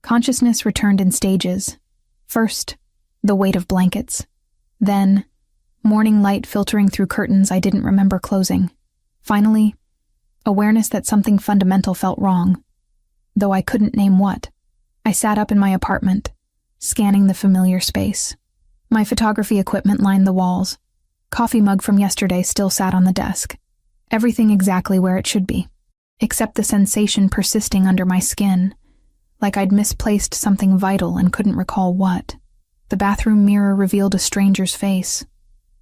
Consciousness returned in stages. First, the weight of blankets. Then, morning light filtering through curtains I didn't remember closing. Finally, awareness that something fundamental felt wrong, though I couldn't name what. I sat up in my apartment, scanning the familiar space. My photography equipment lined the walls. Coffee mug from yesterday still sat on the desk. Everything exactly where it should be, except the sensation persisting under my skin, like I'd misplaced something vital and couldn't recall what. The bathroom mirror revealed a stranger's face.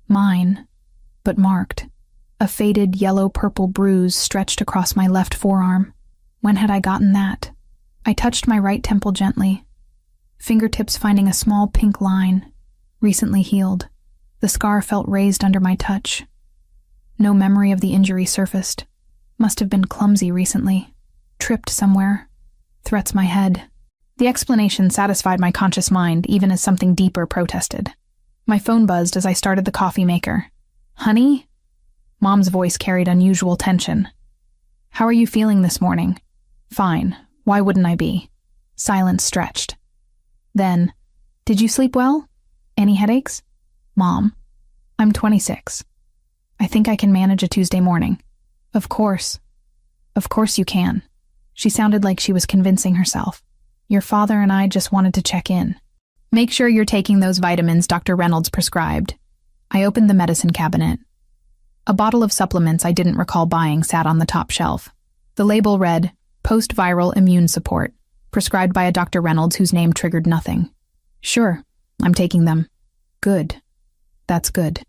Mine, but marked. A faded yellow-purple bruise stretched across my left forearm. When had I gotten that? I touched my right temple gently, fingertips finding a small pink line, recently healed. The scar felt raised under my touch. No memory of the injury surfaced. Must have been clumsy recently. Tripped somewhere. Threats my head. The explanation satisfied my conscious mind, even as something deeper protested. My phone buzzed as I started the coffee maker. "Honey?" Mom's voice carried unusual tension. "How are you feeling this morning?" "Fine. Why wouldn't I be?" Silence stretched. Then, "Did you sleep well? Any headaches?" "Mom, I'm 26. I think I can manage a Tuesday morning." Of course you can." She sounded like she was convincing herself. "Your father and I just wanted to check in. Make sure you're taking those vitamins Dr. Reynolds prescribed." I opened the medicine cabinet. A bottle of supplements I didn't recall buying sat on the top shelf. The label read, "Post-viral immune support, prescribed by a Dr. Reynolds whose name triggered nothing." "Sure, I'm taking them." "Good. That's good.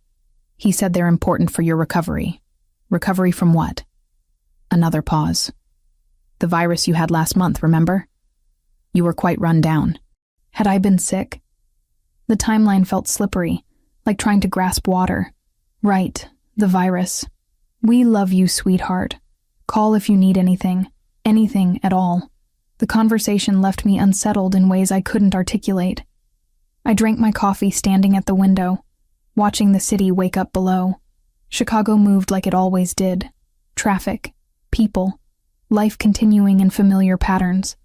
He said they're important for your recovery." "Recovery from what?" Another pause. "The virus you had last month, remember? You were quite run down." Had I been sick? The timeline felt slippery, like trying to grasp water. Right, the virus. "We love you, sweetheart. Call if you need anything at all." The conversation left me unsettled in ways I couldn't articulate. I drank my coffee standing at the window, watching the city wake up below. Chicago moved like it always did. Traffic, people, life continuing in familiar patterns.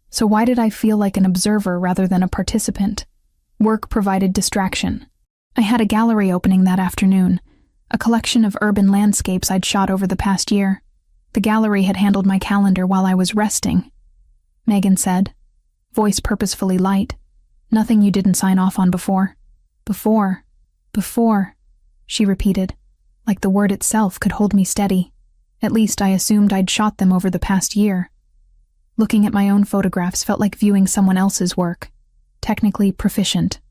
So why did I feel like an observer rather than a participant? Work provided distraction. I had a gallery opening that afternoon, a collection of urban landscapes I'd shot over the past year. The gallery had handled my calendar while I was resting. Megan said, voice purposefully light. "Nothing you didn't sign off on before." Before, she repeated, like the word itself could hold me steady. At least I assumed I'd shot them over the past year. Looking at my own photographs felt like viewing someone else's work. Technically proficient,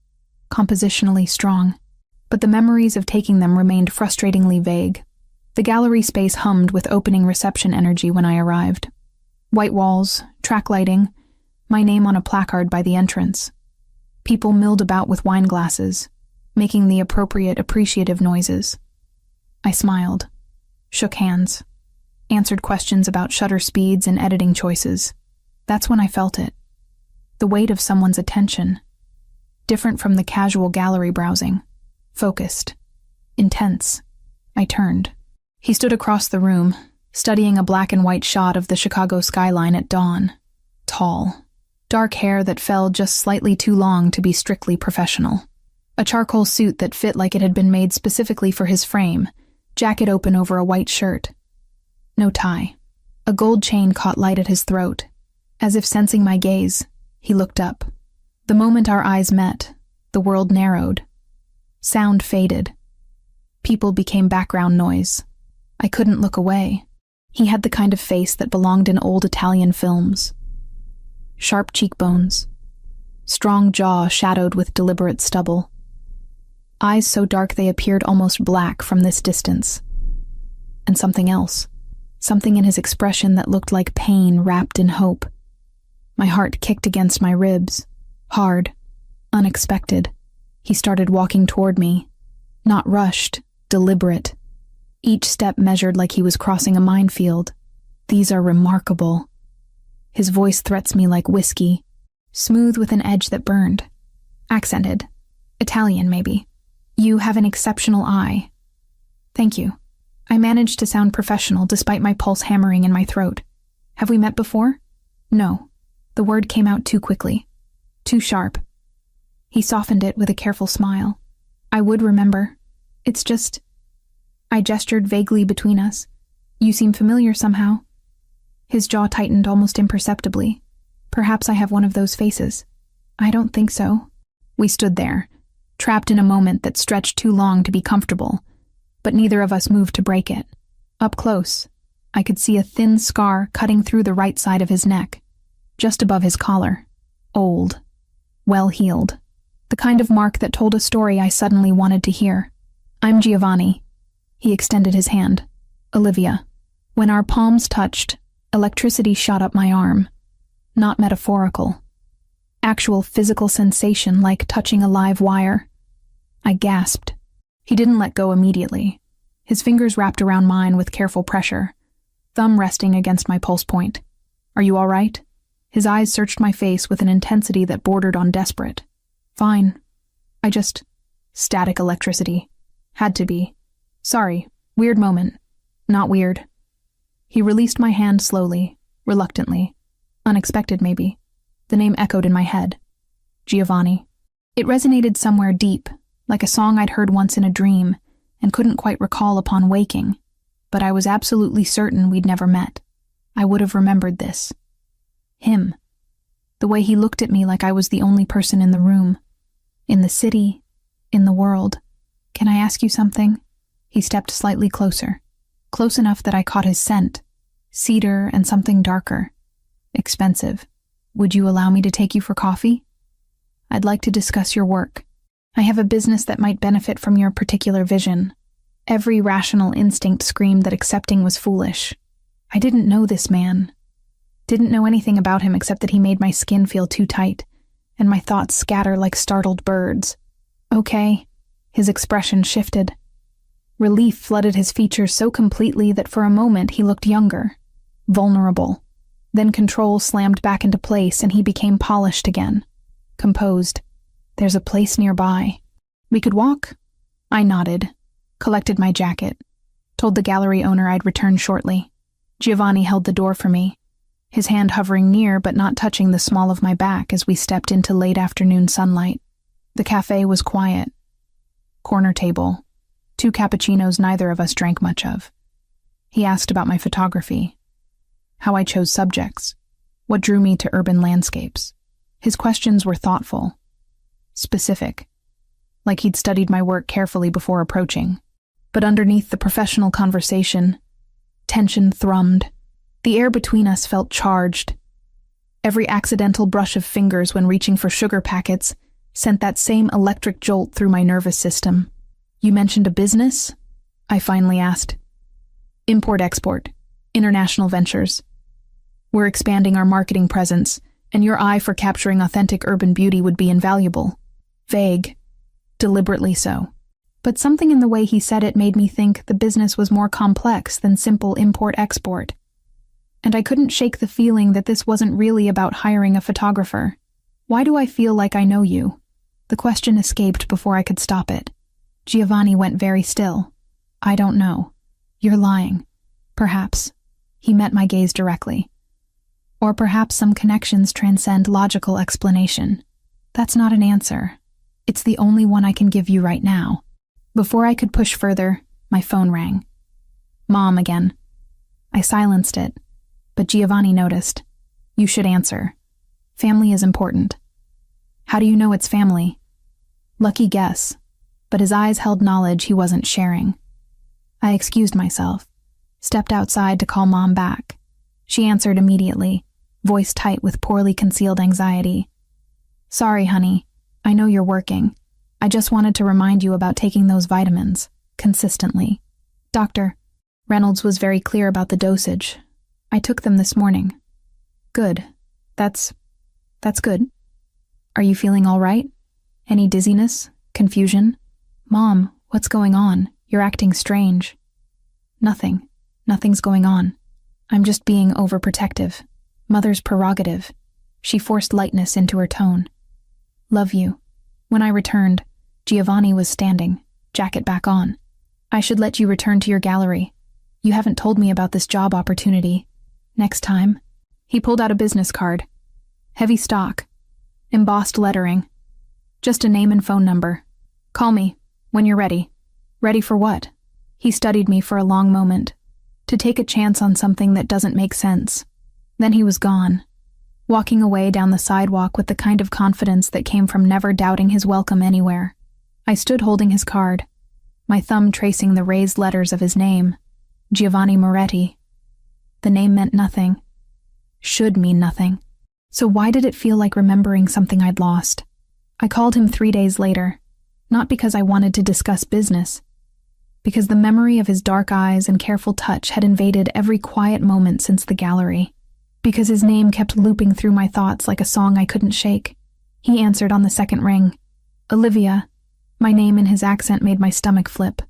compositionally strong. But the memories of taking them remained frustratingly vague. The gallery space hummed with opening reception energy when I arrived. White walls, track lighting, my name on a placard by the entrance. People milled about with wine glasses, making the appropriate appreciative noises. I smiled, shook hands, answered questions about shutter speeds and editing choices. That's when I felt it. The weight of someone's attention. Different from the casual gallery browsing. Focused. Intense. I turned. He stood across the room, studying a black and white shot of the Chicago skyline at dawn. Tall. Dark hair that fell just slightly too long to be strictly professional. A charcoal suit that fit like it had been made specifically for his frame, jacket open over a white shirt. No tie. A gold chain caught light at his throat. As if sensing my gaze, he looked up. The moment our eyes met, the world narrowed. Sound faded. People became background noise. I couldn't look away. He had the kind of face that belonged in old Italian films. Sharp cheekbones. Strong jaw shadowed with deliberate stubble. Eyes so dark they appeared almost black from this distance. And something else. Something in his expression that looked like pain wrapped in hope. My heart kicked against my ribs. Hard. Unexpected. He started walking toward me. Not rushed, deliberate. Each step measured like he was crossing a minefield. These are remarkable. His voice threats me like whiskey. Smooth with an edge that burned. Accented. Italian, maybe. "You have an exceptional eye." "Thank you." I managed to sound professional despite my pulse hammering in my throat. "Have we met before?" "No." The word came out too quickly, too sharp. He softened it with a careful smile. I would remember. It's just... I gestured vaguely between us. You seem familiar somehow. His jaw tightened almost imperceptibly. Perhaps I have one of those faces. I don't think so. We stood there, trapped in a moment that stretched too long to be comfortable, but neither of us moved to break it. Up close, I could see a thin scar cutting through the right side of his neck, just above his collar. Old. Well-healed. The kind of mark that told a story I suddenly wanted to hear. I'm Giovanni. He extended his hand. Olivia. When our palms touched, electricity shot up my arm. Not metaphorical. Actual physical sensation like touching a live wire. I gasped. He didn't let go immediately. His fingers wrapped around mine with careful pressure, thumb resting against my pulse point. Are you all right? His eyes searched my face with an intensity that bordered on desperate. Fine. Static electricity. Had to be. Sorry. Weird moment. Not weird. He released my hand slowly, reluctantly. Unexpected, maybe. The name echoed in my head. Giovanni. It resonated somewhere deep, like a song I'd heard once in a dream, and couldn't quite recall upon waking. But I was absolutely certain we'd never met. I would have remembered this. Him. The way he looked at me like I was the only person in the room. In the city. In the world. Can I ask you something? He stepped slightly closer. Close enough that I caught his scent. Cedar and something darker. Expensive. Would you allow me to take you for coffee? I'd like to discuss your work. I have a business that might benefit from your particular vision. Every rational instinct screamed that accepting was foolish. I didn't know this man. Didn't know anything about him except that he made my skin feel too tight, and my thoughts scatter like startled birds. Okay. His expression shifted. Relief flooded his features so completely that for a moment he looked younger, vulnerable. Then control slammed back into place and he became polished again, composed. There's a place nearby. We could walk? I nodded, collected my jacket, told the gallery owner I'd return shortly. Giovanni held the door for me, his hand hovering near but not touching the small of my back as we stepped into late afternoon sunlight. The cafe was quiet. Corner table. 2 cappuccinos neither of us drank much of. He asked about my photography, how I chose subjects, what drew me to urban landscapes. His questions were thoughtful, specific, like he'd studied my work carefully before approaching. But underneath the professional conversation, tension thrummed. The air between us felt charged. Every accidental brush of fingers when reaching for sugar packets sent that same electric jolt through my nervous system. You mentioned a business? I finally asked. Import-export, international ventures. We're expanding our marketing presence, and your eye for capturing authentic urban beauty would be invaluable. Vague. Deliberately so. But something in the way he said it made me think the business was more complex than simple import-export. And I couldn't shake the feeling that this wasn't really about hiring a photographer. Why do I feel like I know you? The question escaped before I could stop it. Giovanni went very still. I don't know. You're lying. Perhaps. He met my gaze directly. Or perhaps some connections transcend logical explanation. That's not an answer. It's the only one I can give you right now. Before I could push further, my phone rang. Mom again. I silenced it, but Giovanni noticed. You should answer. Family is important. How do you know it's family? Lucky guess, but his eyes held knowledge he wasn't sharing. I excused myself, stepped outside to call Mom back. She answered immediately, voice tight with poorly concealed anxiety. Sorry, honey. I know you're working. I just wanted to remind you about taking those vitamins, consistently. Doctor, Reynolds was very clear about the dosage. I took them this morning. Good. That's good. Are you feeling all right? Any dizziness? Confusion? Mom, what's going on? You're acting strange. Nothing. Nothing's going on. I'm just being overprotective. Mother's prerogative. She forced lightness into her tone. Love you. When I returned, Giovanni was standing, jacket back on. I should let you return to your gallery. You haven't told me about this job opportunity. Next time. He pulled out a business card. Heavy stock. Embossed lettering. Just a name and phone number. Call me, when you're ready. Ready for what? He studied me for a long moment. To take a chance on something that doesn't make sense. Then he was gone, walking away down the sidewalk with the kind of confidence that came from never doubting his welcome anywhere. I stood holding his card, my thumb tracing the raised letters of his name, Giovanni Moretti. The name meant nothing. Should mean nothing. So why did it feel like remembering something I'd lost? I called him 3 days later, not because I wanted to discuss business, because the memory of his dark eyes and careful touch had invaded every quiet moment since the gallery, because his name kept looping through my thoughts like a song I couldn't shake. He answered on the second ring. Olivia. My name and his accent made my stomach flip.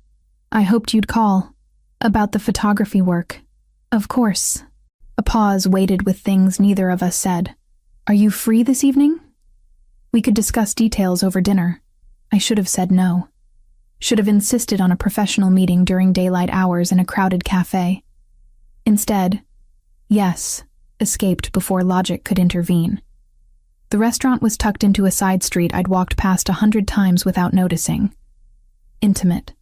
I hoped you'd call. About the photography work. Of course. A pause waited with things neither of us said. Are you free this evening? We could discuss details over dinner. I should have said no. Should have insisted on a professional meeting during daylight hours in a crowded cafe. Instead, yes, escaped before logic could intervene. The restaurant was tucked into a side street I'd walked past 100 times without noticing. Intimate.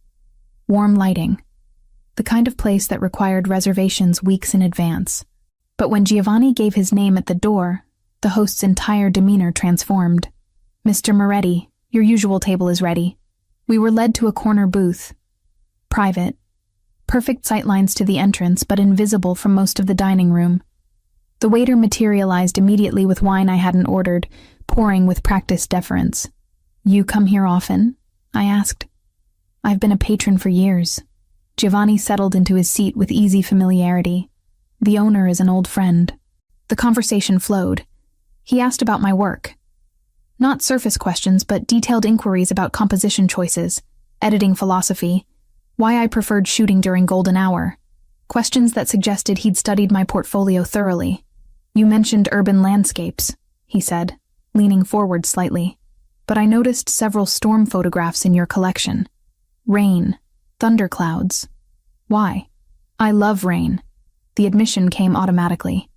Warm lighting. The kind of place that required reservations weeks in advance. But when Giovanni gave his name at the door, the host's entire demeanor transformed. Mr. Moretti, your usual table is ready. We were led to a corner booth. Private. Perfect sightlines to the entrance, but invisible from most of the dining room. The waiter materialized immediately with wine I hadn't ordered, pouring with practiced deference. You come here often? I asked. I've been a patron for years. Giovanni settled into his seat with easy familiarity. The owner is an old friend. The conversation flowed. He asked about my work. Not surface questions, but detailed inquiries about composition choices, editing philosophy, why I preferred shooting during golden hour. Questions that suggested he'd studied my portfolio thoroughly. You mentioned urban landscapes, he said, leaning forward slightly. But I noticed several storm photographs in your collection. Rain, thunderclouds. Why? I love rain. The admission came automatically.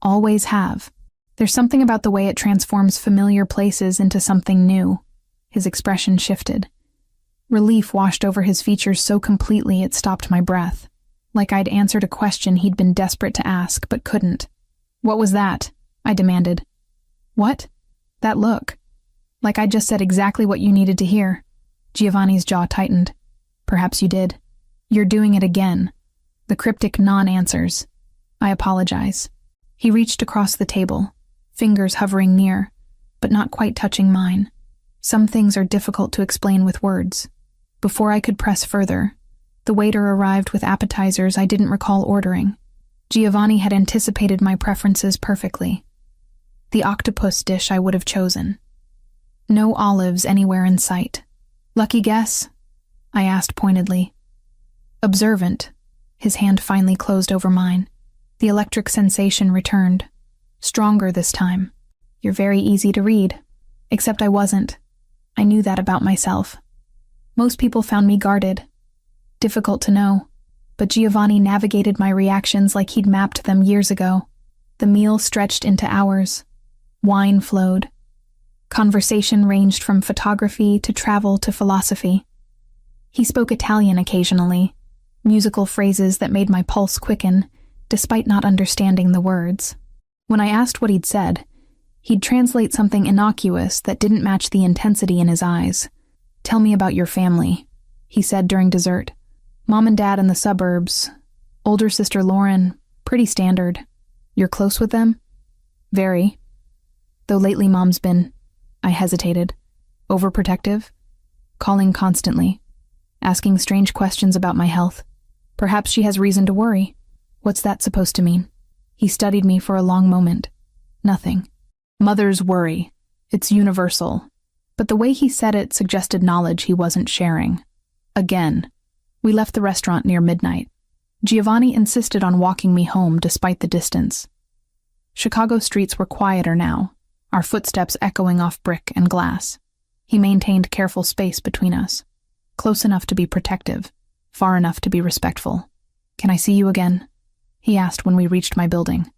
Always have. There's something about the way it transforms familiar places into something new. His expression shifted. Relief washed over his features so completely it stopped my breath, like I'd answered a question he'd been desperate to ask but couldn't. What was that? I demanded. What? That look. Like I'd just said exactly what you needed to hear. Giovanni's jaw tightened. Perhaps you did. You're doing it again. The cryptic non-answers. I apologize. He reached across the table, fingers hovering near, but not quite touching mine. Some things are difficult to explain with words. Before I could press further, the waiter arrived with appetizers I didn't recall ordering. Giovanni had anticipated my preferences perfectly. The octopus dish I would have chosen. No olives anywhere in sight. Lucky guess? I asked pointedly. Observant. His hand finally closed over mine. The electric sensation returned. Stronger this time. You're very easy to read. Except I wasn't. I knew that about myself. Most people found me guarded. Difficult to know. But Giovanni navigated my reactions like he'd mapped them years ago. The meal stretched into hours. Wine flowed. Conversation ranged from photography to travel to philosophy. He spoke Italian occasionally, musical phrases that made my pulse quicken, despite not understanding the words. When I asked what he'd said, he'd translate something innocuous that didn't match the intensity in his eyes. Tell me about your family, he said during dessert. Mom and Dad in the suburbs. Older sister Lauren, pretty standard. You're close with them? Very. Though lately Mom's been, I hesitated, overprotective, calling constantly, asking strange questions about my health. Perhaps she has reason to worry. What's that supposed to mean? He studied me for a long moment. Nothing. Mothers worry. It's universal. But the way he said it suggested knowledge he wasn't sharing. Again. We left the restaurant near midnight. Giovanni insisted on walking me home despite the distance. Chicago streets were quieter now, our footsteps echoing off brick and glass. He maintained careful space between us, close enough to be protective, far enough to be respectful. Can I see you again? He asked when we reached my building.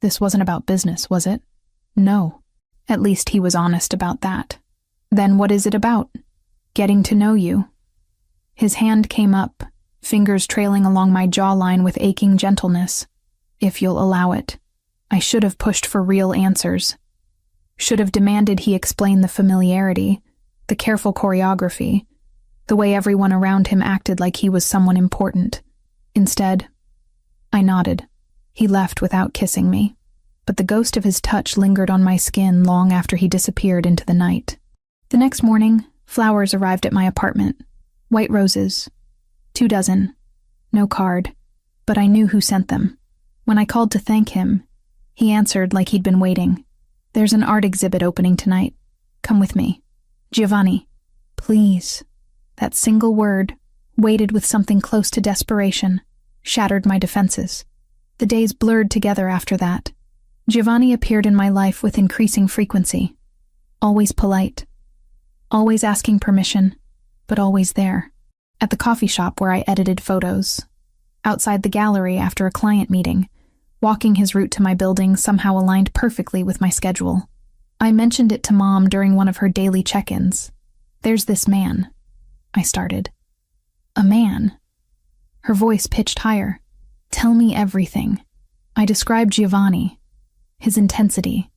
This wasn't about business, was it? No. At least he was honest about that. Then what is it about? Getting to know you. His hand came up, fingers trailing along my jawline with aching gentleness. If you'll allow it. I should have pushed for real answers. Should have demanded he explain the familiarity, the careful choreography, the way everyone around him acted like he was someone important. Instead, I nodded. He left without kissing me, but the ghost of his touch lingered on my skin long after he disappeared into the night. The next morning, flowers arrived at my apartment. White roses. 2 dozen. No card, but I knew who sent them. When I called to thank him, he answered like he'd been waiting. There's an art exhibit opening tonight. Come with me. Giovanni. Please. That single word, weighted with something close to desperation, shattered my defenses. The days blurred together after that. Giovanni appeared in my life with increasing frequency. Always polite. Always asking permission, but always there. At the coffee shop where I edited photos. Outside the gallery after a client meeting. Walking his route to my building somehow aligned perfectly with my schedule. I mentioned it to Mom during one of her daily check-ins. There's this man. I started. A man. Her voice pitched higher. Tell me everything. I described Giovanni. His intensity.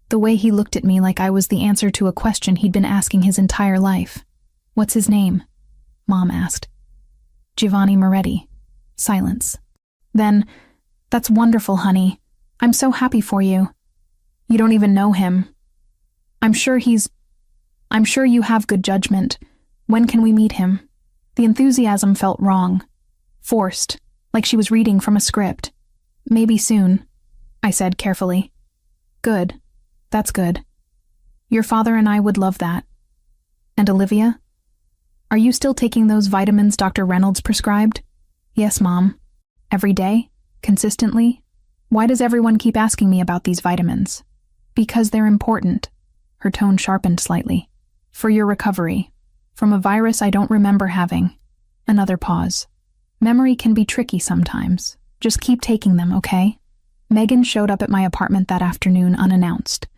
The way he looked at me like I was the answer to a question he'd been asking his entire life. What's his name? Mom asked. Giovanni Moretti. Silence. Then, that's wonderful, honey. I'm so happy for you. You don't even know him. I'm sure you have good judgment. When can we meet him? The enthusiasm felt wrong. Forced, like she was reading from a script. Maybe soon, I said carefully. Good. That's good. Your father and I would love that. And Olivia? Are you still taking those vitamins Dr. Reynolds prescribed? Yes, Mom. Every day? Consistently? Why does everyone keep asking me about these vitamins? Because they're important. Her tone sharpened slightly. For your recovery. From a virus I don't remember having. Another pause. Memory can be tricky sometimes. Just keep taking them, okay? Megan showed up at my apartment that afternoon unannounced.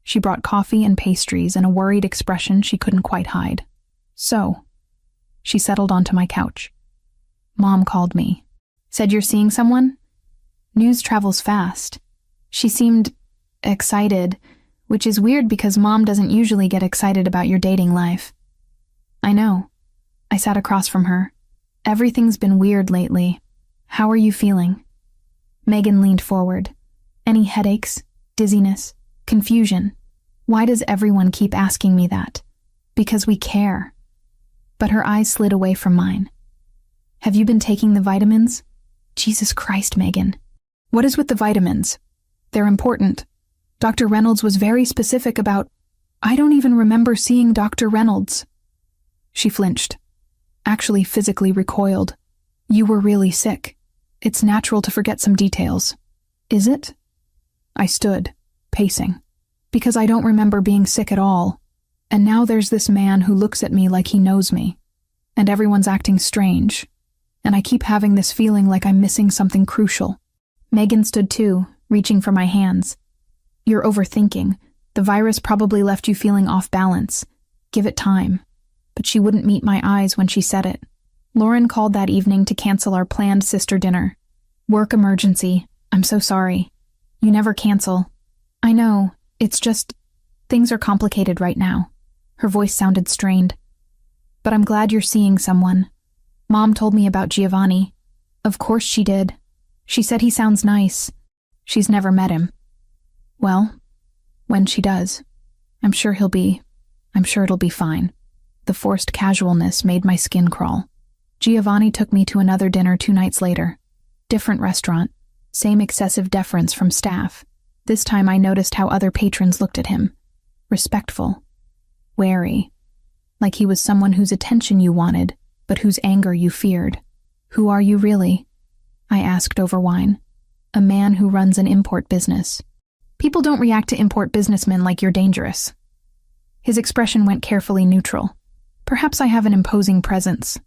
She brought coffee and pastries and a worried expression she couldn't quite hide. So, she settled onto my couch. Mom called me. Said you're seeing someone? News travels fast. She seemed excited, which is weird because Mom doesn't usually get excited about your dating life. I know. I sat across from her. Everything's been weird lately. How are you feeling? Megan leaned forward. Any headaches, dizziness, confusion? Why does everyone keep asking me that? Because we care. But her eyes slid away from mine. Have you been taking the vitamins? Jesus Christ, Megan. What is with the vitamins? They're important. Dr. Reynolds was very specific about... I don't even remember seeing Dr. Reynolds. She flinched. Actually physically recoiled. You were really sick. It's natural to forget some details. Is it? I stood, pacing. Because I don't remember being sick at all. And now there's this man who looks at me like he knows me. And everyone's acting strange. And I keep having this feeling like I'm missing something crucial. Megan stood too, reaching for my hands. You're overthinking. The virus probably left you feeling off balance. Give it time. But she wouldn't meet my eyes when she said it. Lauren called that evening to cancel our planned sister dinner. Work emergency. I'm so sorry. You never cancel. I know. It's just... things are complicated right now. Her voice sounded strained. But I'm glad you're seeing someone. Mom told me about Giovanni. Of course she did. She said he sounds nice. She's never met him. Well, when she does, I'm sure it'll be fine. The forced casualness made my skin crawl. Giovanni took me to another dinner 2 nights later. Different restaurant. Same excessive deference from staff. This time I noticed how other patrons looked at him. Respectful. Wary. Like he was someone whose attention you wanted, but whose anger you feared. Who are you really? I asked over wine. A man who runs an import business. People don't react to import businessmen like you're dangerous. His expression went carefully neutral. Perhaps I have an imposing presence.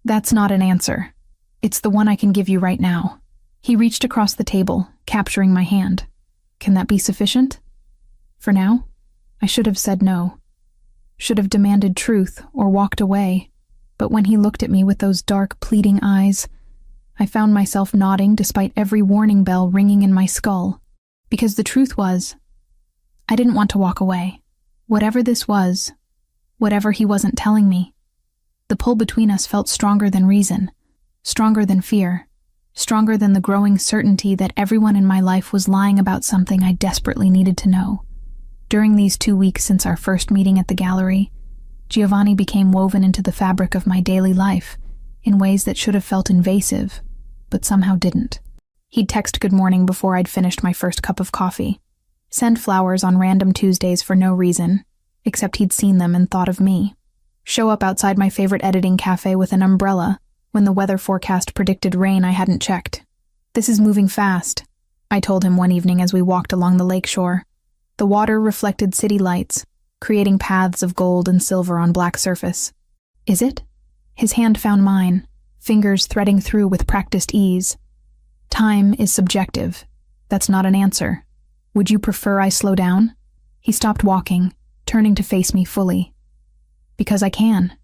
That's not an answer. It's the one I can give you right now. He reached across the table, capturing my hand. Can that be sufficient? For now, I should have said no. Should have demanded truth or walked away. But when he looked at me with those dark, pleading eyes, I found myself nodding despite every warning bell ringing in my skull. Because the truth was, I didn't want to walk away. Whatever this was, whatever he wasn't telling me, the pull between us felt stronger than reason, stronger than fear, stronger than the growing certainty that everyone in my life was lying about something I desperately needed to know. During these 2 weeks since our first meeting at the gallery, Giovanni became woven into the fabric of my daily life in ways that should have felt invasive, but somehow didn't. He'd text good morning before I'd finished my first cup of coffee, send flowers on random Tuesdays for no reason, except he'd seen them and thought of me, show up outside my favorite editing cafe with an umbrella when the weather forecast predicted rain I hadn't checked. "This is moving fast," I told him one evening as we walked along the lakeshore. The water reflected city lights, creating paths of gold and silver on black surface. "Is it?" His hand found mine, fingers threading through with practiced ease. "Time is subjective. That's not an answer. Would you prefer I slow down?" He stopped walking, turning to face me fully. "Because I can,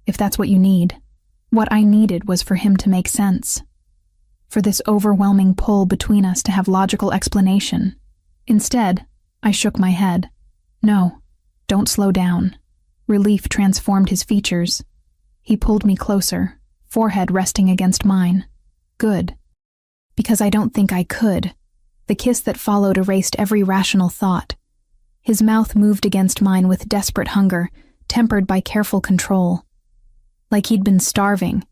if that's what you need." What I needed was for him to make sense, for this overwhelming pull between us to have logical explanation. Instead, I shook my head. "No, don't slow down." Relief transformed his features. He pulled me closer, forehead resting against mine. "Good. Because I don't think I could." The kiss that followed erased every rational thought. His mouth moved against mine with desperate hunger, tempered by careful control. Like he'd been starving,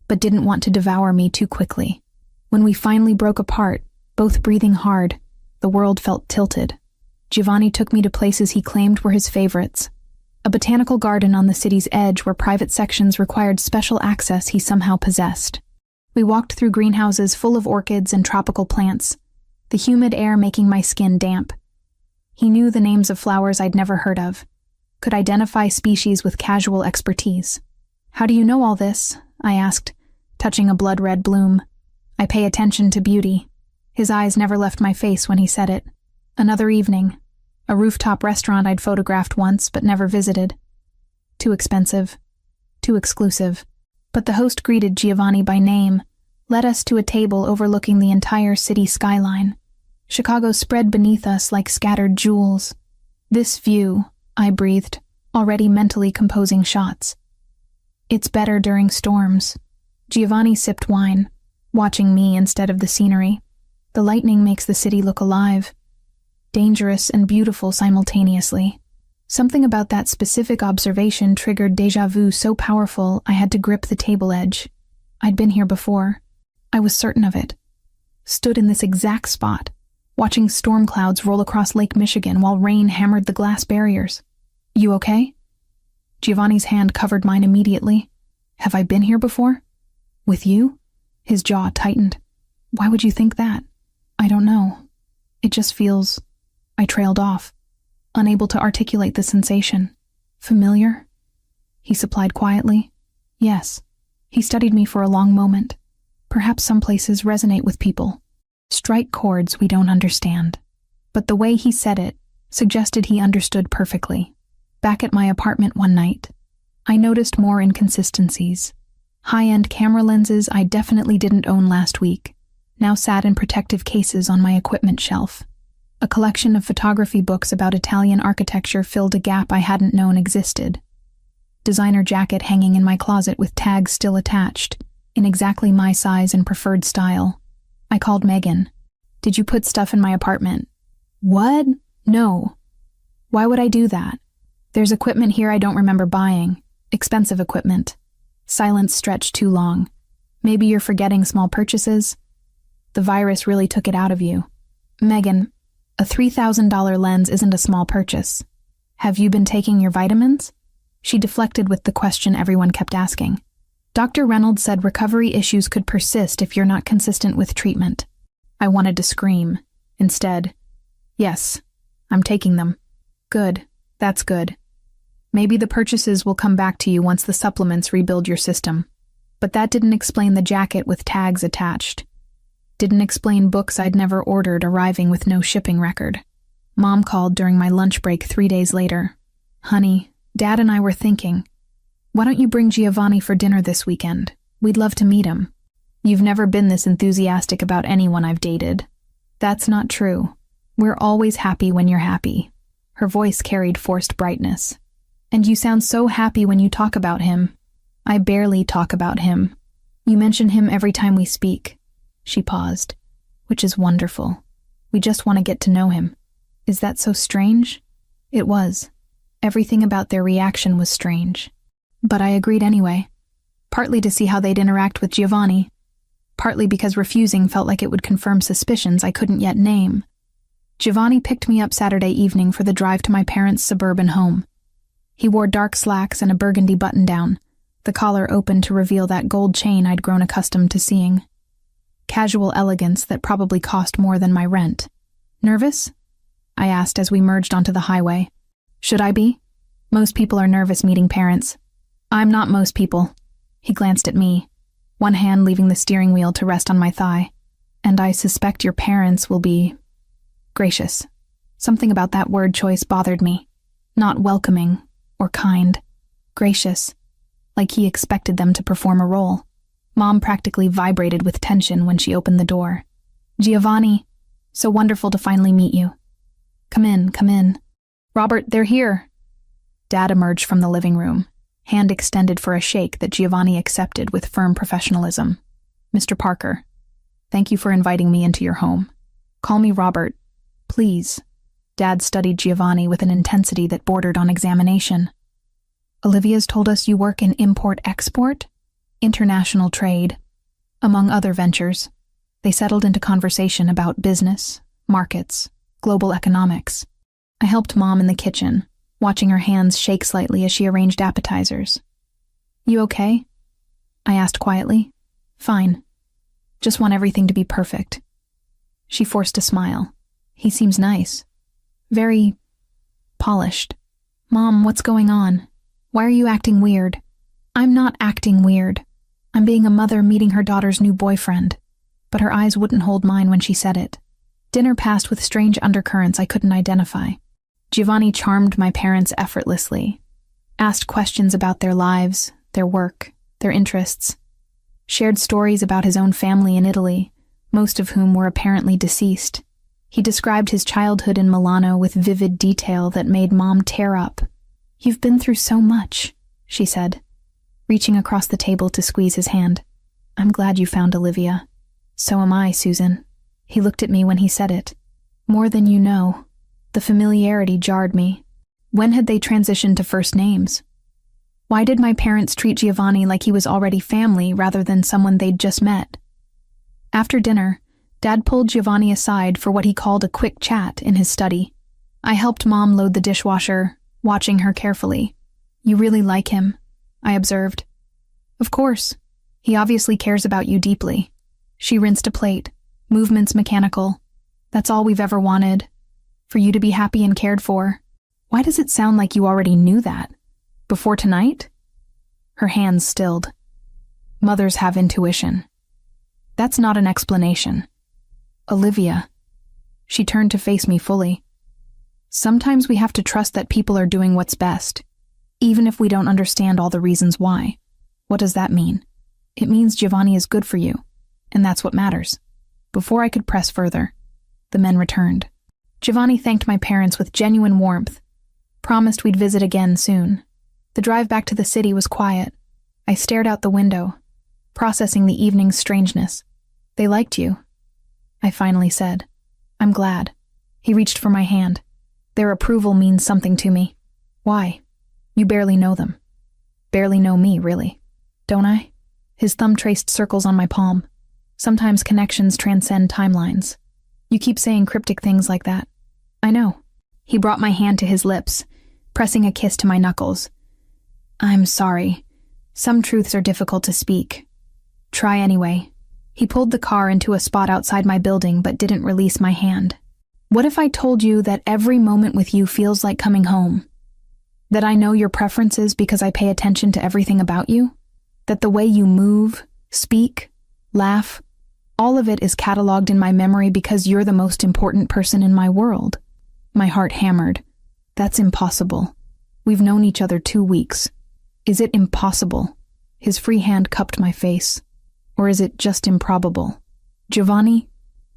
but didn't want to devour me too quickly. When we finally broke apart, both breathing hard, the world felt tilted. Giovanni took me to places he claimed were his favorites. A botanical garden on the city's edge where private sections required special access he somehow possessed. We walked through greenhouses full of orchids and tropical plants, the humid air making my skin damp. He knew the names of flowers I'd never heard of, could identify species with casual expertise. "How do you know all this?" I asked, touching a blood-red bloom. "I pay attention to beauty." His eyes never left my face when he said it. Another evening, a rooftop restaurant I'd photographed once but never visited. Too expensive, too exclusive. But the host greeted Giovanni by name, led us to a table overlooking the entire city skyline. Chicago spread beneath us like scattered jewels. "This view," I breathed, already mentally composing shots. "It's better during storms." Giovanni sipped wine, watching me instead of the scenery. "The lightning makes the city look alive. Dangerous and beautiful simultaneously." Something about that specific observation triggered déjà vu so powerful I had to grip the table edge. I'd been here before. I was certain of it. Stood in this exact spot, watching storm clouds roll across Lake Michigan while rain hammered the glass barriers. "You okay?" Giovanni's hand covered mine immediately. "Have I been here before?" "With you?" His jaw tightened. "Why would you think that?" "I don't know. It just feels..." I trailed off, unable to articulate the sensation. "Familiar?" He supplied quietly. "Yes." He studied me for a long moment. "Perhaps some places resonate with people. Strike chords we don't understand." But the way he said it suggested he understood perfectly. Back at my apartment one night, I noticed more inconsistencies. High-end camera lenses I definitely didn't own last week now sat in protective cases on my equipment shelf. A collection of photography books about Italian architecture filled a gap I hadn't known existed. Designer jacket hanging in my closet with tags still attached, in exactly my size and preferred style. I called Megan. "Did you put stuff in my apartment?" "What? No. Why would I do that? There's equipment here I don't remember buying. Expensive equipment." Silence stretched too long. "Maybe you're forgetting small purchases? The virus really took it out of you." "Megan, a $3,000 lens isn't a small purchase. Have you been taking your vitamins?" She deflected with the question everyone kept asking. "Dr. Reynolds said recovery issues could persist if you're not consistent with treatment." I wanted to scream. Instead, "Yes, I'm taking them." "Good, that's good. Maybe the purchases will come back to you once the supplements rebuild your system." But that didn't explain the jacket with tags attached. Didn't explain books I'd never ordered arriving with no shipping record. Mom called during my lunch break 3 days later. Honey, Dad and I were thinking, why don't you bring Giovanni for dinner this weekend? We'd love to meet him. You've never been this enthusiastic about anyone I've dated. That's not true. We're always happy when you're happy. Her voice carried forced brightness. And you sound so happy when you talk about him. I barely talk about him. You mention him every time we speak. She paused. Which is wonderful. We just want to get to know him. Is that so strange? It was. Everything about their reaction was strange. But I agreed anyway. Partly to see how they'd interact with Giovanni. Partly because refusing felt like it would confirm suspicions I couldn't yet name. Giovanni picked me up Saturday evening for the drive to my parents' suburban home. He wore dark slacks and a burgundy button-down, the collar open to reveal that gold chain I'd grown accustomed to seeing. Casual elegance that probably cost more than my rent. Nervous? I asked as we merged onto the highway. Should I be? Most people are nervous meeting parents. I'm not most people. He glanced at me, one hand leaving the steering wheel to rest on my thigh. And I suspect your parents will be gracious. Something about that word choice bothered me. Not welcoming or kind. Gracious. Like he expected them to perform a role. Mom practically vibrated with tension when she opened the door. Giovanni, so wonderful to finally meet you. Come in, come in. Robert, they're here. Dad emerged from the living room, hand extended for a shake that Giovanni accepted with firm professionalism. Mr. Parker, thank you for inviting me into your home. Call me Robert, please. Dad studied Giovanni with an intensity that bordered on examination. Olivia's told us you work in import-export, international trade, among other ventures. They settled into conversation about business, markets, global economics. I helped Mom in the kitchen, watching her hands shake slightly as she arranged appetizers. You okay? I asked quietly. Fine. Just want everything to be perfect. She forced a smile. He seems nice. Very polished. Mom, what's going on? Why are you acting weird? I'm not acting weird. I'm being a mother meeting her daughter's new boyfriend. But her eyes wouldn't hold mine when she said it. Dinner passed with strange undercurrents I couldn't identify. Giovanni charmed my parents effortlessly, asked questions about their lives, their work, their interests, shared stories about his own family in Italy, most of whom were apparently deceased. He described his childhood in Milano with vivid detail that made Mom tear up. You've been through so much, she said, reaching across the table to squeeze his hand. I'm glad you found Olivia. So am I, Susan. He looked at me when he said it. More than you know. The familiarity jarred me. When had they transitioned to first names? Why did my parents treat Giovanni like he was already family rather than someone they'd just met? After dinner, Dad pulled Giovanni aside for what he called a quick chat in his study. I helped Mom load the dishwasher, watching her carefully. You really like him, I observed. Of course. He obviously cares about you deeply. She rinsed a plate, movements mechanical. That's all we've ever wanted. For you to be happy and cared for. Why does it sound like you already knew that? Before tonight? Her hands stilled. Mothers have intuition. That's not an explanation. Olivia. She turned to face me fully. Sometimes we have to trust that people are doing what's best, even if we don't understand all the reasons why. What does that mean? It means Giovanni is good for you, and that's what matters. Before I could press further, the men returned. Giovanni thanked my parents with genuine warmth, promised we'd visit again soon. The drive back to the city was quiet. I stared out the window, processing the evening's strangeness. They liked you, I finally said. I'm glad. He reached for my hand. Their approval means something to me. Why? You barely know them. Barely know me, really. Don't I? His thumb traced circles on my palm. Sometimes connections transcend timelines. You keep saying cryptic things like that. I know. He brought my hand to his lips, pressing a kiss to my knuckles. I'm sorry. Some truths are difficult to speak. Try anyway. He pulled the car into a spot outside my building but didn't release my hand. What if I told you that every moment with you feels like coming home? That I know your preferences because I pay attention to everything about you? That the way you move, speak, laugh, all of it is cataloged in my memory because you're the most important person in my world. My heart hammered. That's impossible. We've known each other 2 weeks. Is it impossible? His free hand cupped my face. Or is it just improbable? Giovanni,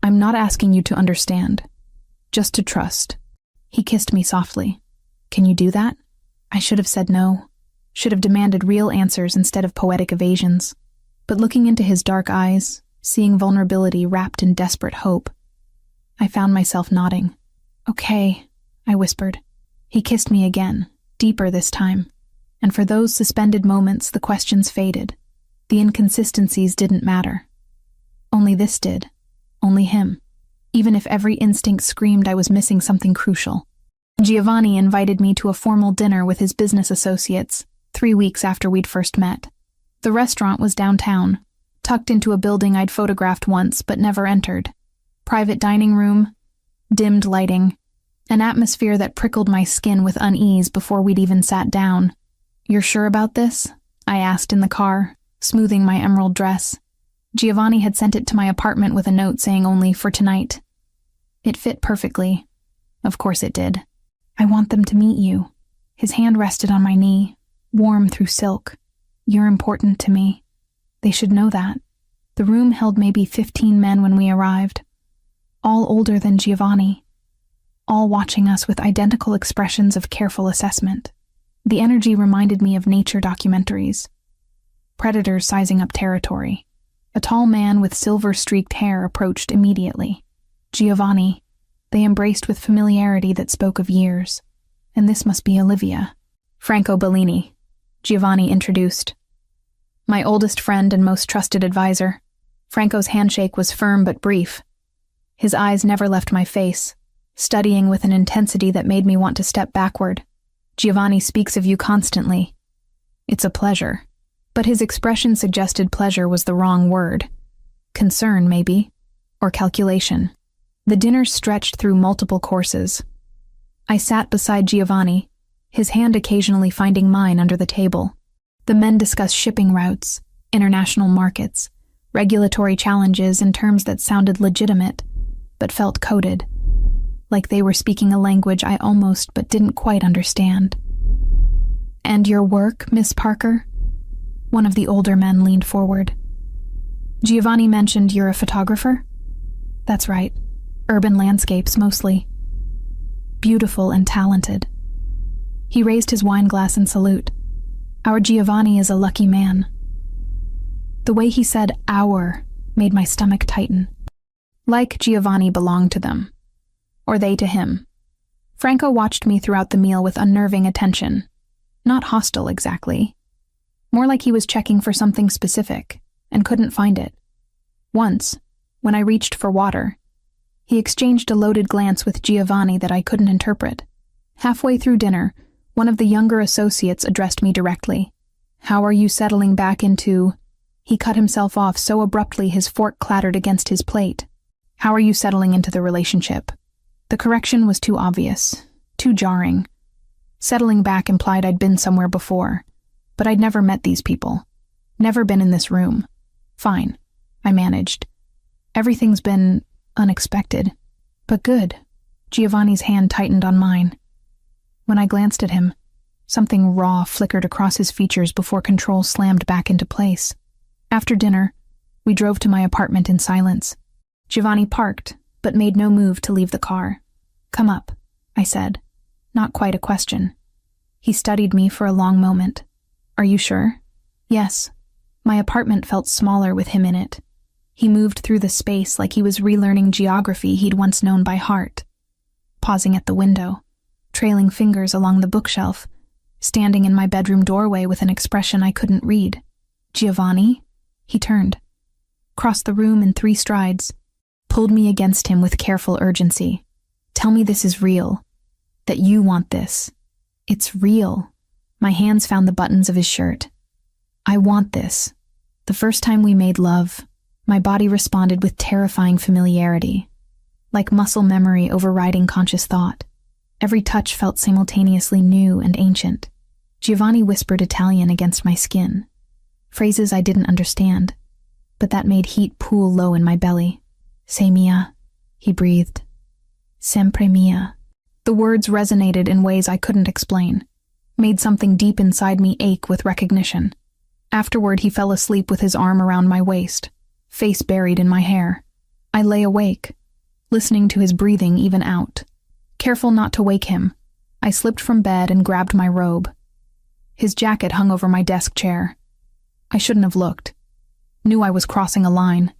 I'm not asking you to understand. Just to trust. He kissed me softly. Can you do that? I should have said no. Should have demanded real answers instead of poetic evasions. But looking into his dark eyes, seeing vulnerability wrapped in desperate hope, I found myself nodding. Okay, I whispered. He kissed me again, deeper this time. And for those suspended moments, the questions faded. The inconsistencies didn't matter. Only this did. Only him. Even if every instinct screamed I was missing something crucial. Giovanni invited me to a formal dinner with his business associates, 3 weeks after we'd first met. The restaurant was downtown, tucked into a building I'd photographed once but never entered. Private dining room, dimmed lighting, an atmosphere that prickled my skin with unease before we'd even sat down. You're sure about this? I asked in the car, smoothing my emerald dress. Giovanni had sent it to my apartment with a note saying only for tonight. It fit perfectly. Of course it did. I want them to meet you. His hand rested on my knee, warm through silk. You're important to me. They should know that. The room held maybe 15 men when we arrived, all older than Giovanni, all watching us with identical expressions of careful assessment. The energy reminded me of nature documentaries. Predators sizing up territory. A tall man with silver-streaked hair approached immediately. Giovanni. They embraced with familiarity that spoke of years. And this must be Olivia. Franco Bellini, Giovanni introduced. My oldest friend and most trusted advisor. Franco's handshake was firm but brief. His eyes never left my face, studying with an intensity that made me want to step backward. Giovanni speaks of you constantly. It's a pleasure. But his expression suggested pleasure was the wrong word. Concern, maybe, or calculation. The dinner stretched through multiple courses. I sat beside Giovanni, his hand occasionally finding mine under the table. The men discussed shipping routes, international markets, regulatory challenges in terms that sounded legitimate, but felt coded, like they were speaking a language I almost but didn't quite understand. And your work, Miss Parker? One of the older men leaned forward. Giovanni mentioned you're a photographer? That's right. Urban landscapes, mostly. Beautiful and talented. He raised his wine glass in salute. Our Giovanni is a lucky man. The way he said our made my stomach tighten. Like Giovanni belonged to them. Or they to him. Franco watched me throughout the meal with unnerving attention. Not hostile, exactly. More like he was checking for something specific, and couldn't find it. Once, when I reached for water, he exchanged a loaded glance with Giovanni that I couldn't interpret. Halfway through dinner, one of the younger associates addressed me directly. How are you settling back into... He cut himself off so abruptly his fork clattered against his plate. How are you settling into the relationship? The correction was too obvious, too jarring. Settling back implied I'd been somewhere before. But I'd never met these people. Never been in this room. Fine, I managed. Everything's been unexpected, but good. Giovanni's hand tightened on mine. When I glanced at him, something raw flickered across his features before control slammed back into place. After dinner, we drove to my apartment in silence. Giovanni parked, but made no move to leave the car. Come up, I said. Not quite a question. He studied me for a long moment. Are you sure? Yes. My apartment felt smaller with him in it. He moved through the space like he was relearning geography he'd once known by heart. Pausing at the window, trailing fingers along the bookshelf, standing in my bedroom doorway with an expression I couldn't read. Giovanni? He turned, crossed the room in 3 strides, pulled me against him with careful urgency. Tell me this is real. That you want this. It's real. My hands found the buttons of his shirt. I want this. The first time we made love, my body responded with terrifying familiarity, like muscle memory overriding conscious thought. Every touch felt simultaneously new and ancient. Giovanni whispered Italian against my skin, phrases I didn't understand, but that made heat pool low in my belly. Sei mia, he breathed. Sempre mia. The words resonated in ways I couldn't explain, made something deep inside me ache with recognition. Afterward, he fell asleep with his arm around my waist, face buried in my hair. I lay awake, listening to his breathing even out. Careful not to wake him, I slipped from bed and grabbed my robe. His jacket hung over my desk chair. I shouldn't have looked. Knew I was crossing a line,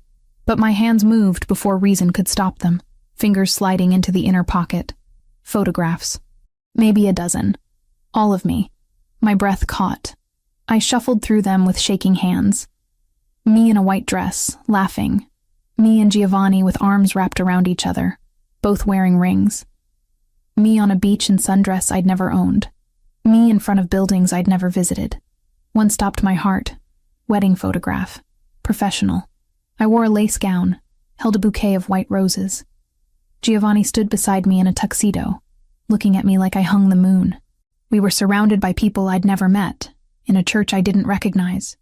but my hands moved before reason could stop them, fingers sliding into the inner pocket. Photographs. Maybe a dozen. All of me. My breath caught. I shuffled through them with shaking hands. Me in a white dress, laughing. Me and Giovanni with arms wrapped around each other, both wearing rings. Me on a beach in sundress I'd never owned. Me in front of buildings I'd never visited. One stopped my heart. Wedding photograph. Professional. I wore a lace gown, held a bouquet of white roses. Giovanni stood beside me in a tuxedo, looking at me like I hung the moon. We were surrounded by people I'd never met, in a church I didn't recognize.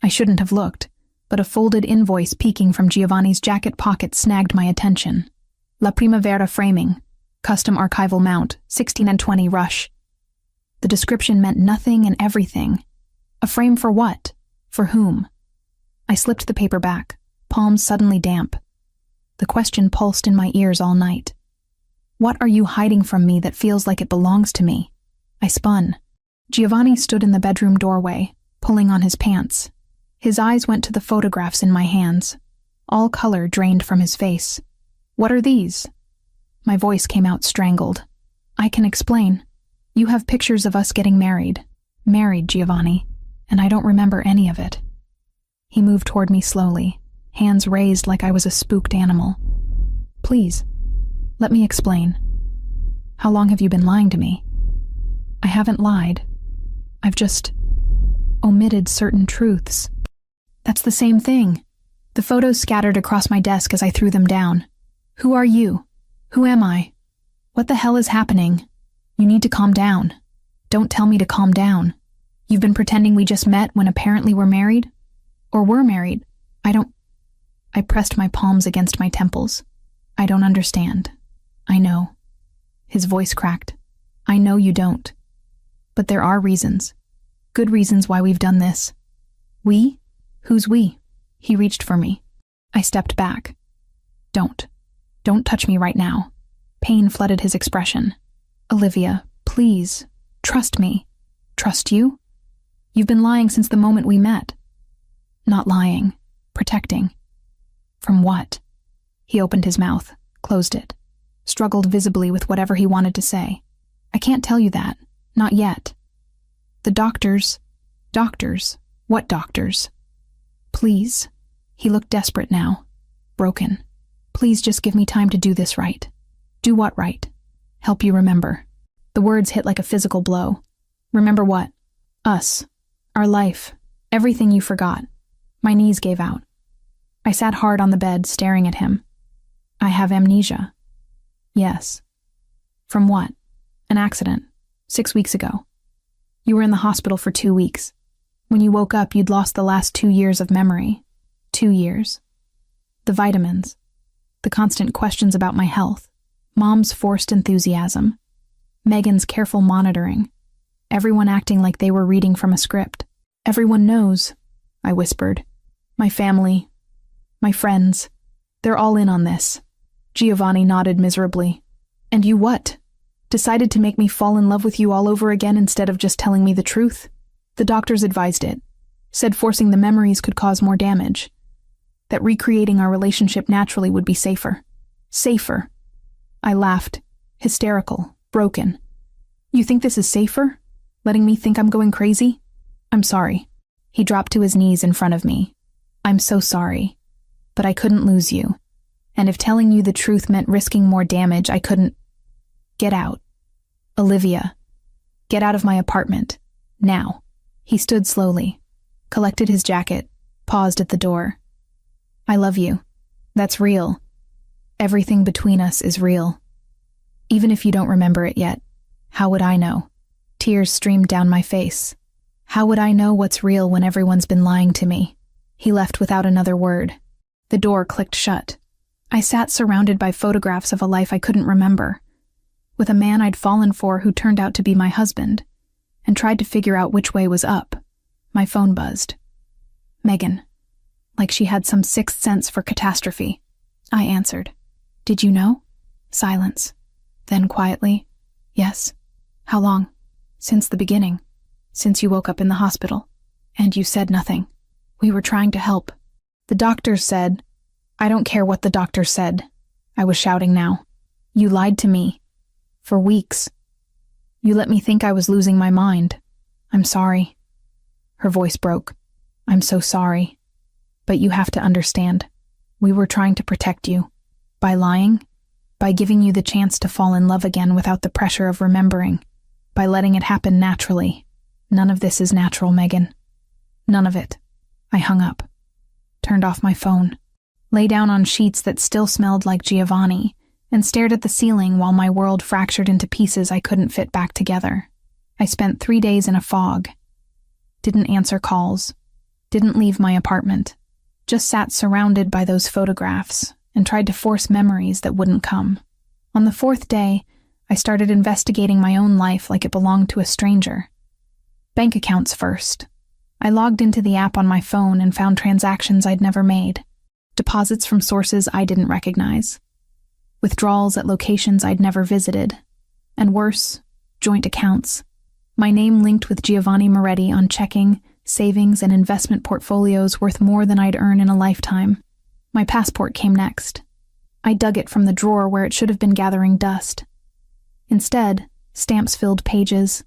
I shouldn't have looked, but a folded invoice peeking from Giovanni's jacket pocket snagged my attention. La Primavera framing, custom archival mount, 16 and 20 rush. The description meant nothing and everything. A frame for what? For whom? I slipped the paper back, palms suddenly damp. The question pulsed in my ears all night. What are you hiding from me that feels like it belongs to me? I spun. Giovanni stood in the bedroom doorway, pulling on his pants. His eyes went to the photographs in my hands. All color drained from his face. What are these? My voice came out strangled. I can explain. You have pictures of us getting married. Married, Giovanni, and I don't remember any of it. He moved toward me slowly, hands raised like I was a spooked animal. Please, let me explain. How long have you been lying to me? I haven't lied. I've just omitted certain truths. That's the same thing. The photos scattered across my desk as I threw them down. Who are you? Who am I? What the hell is happening? You need to calm down. Don't tell me to calm down. You've been pretending we just met when apparently we're married? Or were married? I pressed my palms against my temples. I don't understand. I know. His voice cracked. I know you don't. But there are reasons. Good reasons why we've done this. We? Who's we? He reached for me. I stepped back. Don't touch me right now. Pain flooded his expression. Olivia, please, trust me. Trust you? You've been lying since the moment we met. Not lying. Protecting. From what? He opened his mouth, closed it, struggled visibly with whatever he wanted to say. I can't tell you that. Not yet. The doctors. Doctors. What doctors? Please. He looked desperate now. Broken. Please just give me time to do this right. Do what right? Help you remember. The words hit like a physical blow. Remember what? Us. Our life. Everything you forgot. My knees gave out. I sat hard on the bed, staring at him. I have amnesia. Yes. From what? An accident. 6 weeks ago. You were in the hospital for 2 weeks. When you woke up, you'd lost the last 2 years of memory. 2 years. The vitamins. The constant questions about my health. Mom's forced enthusiasm. Megan's careful monitoring. Everyone acting like they were reading from a script. Everyone knows, I whispered. My family. My friends. They're all in on this. Giovanni nodded miserably. And you what? Decided to make me fall in love with you all over again instead of just telling me the truth? The doctors advised it. Said forcing the memories could cause more damage. That recreating our relationship naturally would be safer. Safer. I laughed. Hysterical. Broken. You think this is safer? Letting me think I'm going crazy? I'm sorry. He dropped to his knees in front of me. I'm so sorry. But I couldn't lose you. And if telling you the truth meant risking more damage, I couldn't. Get out. Olivia. Get out of my apartment. Now. He stood slowly, collected his jacket, paused at the door. I love you. That's real. Everything between us is real. Even if you don't remember it yet, how would I know? Tears streamed down my face. How would I know what's real when everyone's been lying to me? He left without another word. The door clicked shut. I sat surrounded by photographs of a life I couldn't remember. with a man I'd fallen for who turned out to be my husband, and tried to figure out which way was up. My phone buzzed. Megan. Like she had some sixth sense for catastrophe. I answered. Did you know? Silence. Then quietly, yes. How long? Since the beginning. Since you woke up in the hospital. And you said nothing. We were trying to help. The doctors said, I don't care what the doctors said. I was shouting now. You lied to me. For weeks. You let me think I was losing my mind. I'm sorry. Her voice broke. I'm so sorry. But you have to understand. We were trying to protect you. By lying. By giving you the chance to fall in love again without the pressure of remembering. By letting it happen naturally. None of this is natural, Megan. None of it. I hung up. Turned off my phone. Lay down on sheets that still smelled like Giovanni, and stared at the ceiling while my world fractured into pieces I couldn't fit back together. I spent 3 days in a fog. Didn't answer calls. Didn't leave my apartment. Just sat surrounded by those photographs and tried to force memories that wouldn't come. On the 4th day, I started investigating my own life like it belonged to a stranger. Bank accounts first. I logged into the app on my phone and found transactions I'd never made. Deposits from sources I didn't recognize. Withdrawals at locations I'd never visited. And worse, joint accounts. My name linked with Giovanni Moretti on checking, savings, and investment portfolios worth more than I'd earn in a lifetime. My passport came next. I dug it from the drawer where it should have been gathering dust. Instead, stamps filled pages.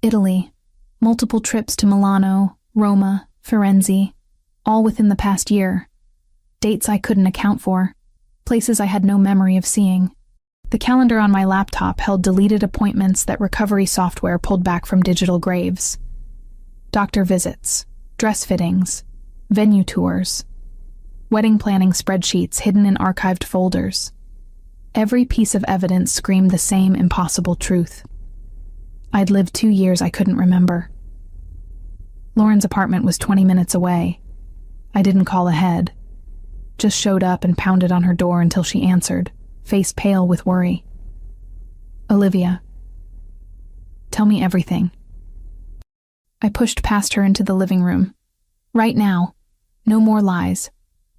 Italy. Multiple trips to Milano, Roma, Firenze, all within the past year. Dates I couldn't account for. Places I had no memory of seeing. The calendar on my laptop held deleted appointments that recovery software pulled back from digital graves. Doctor visits, dress fittings, venue tours, wedding planning spreadsheets hidden in archived folders. Every piece of evidence screamed the same impossible truth. I'd lived 2 years I couldn't remember. Lauren's apartment was 20 minutes away. I didn't call ahead. Just showed up and pounded on her door until she answered, face pale with worry. Olivia. Tell me everything. I pushed past her into the living room. Right now. No more lies.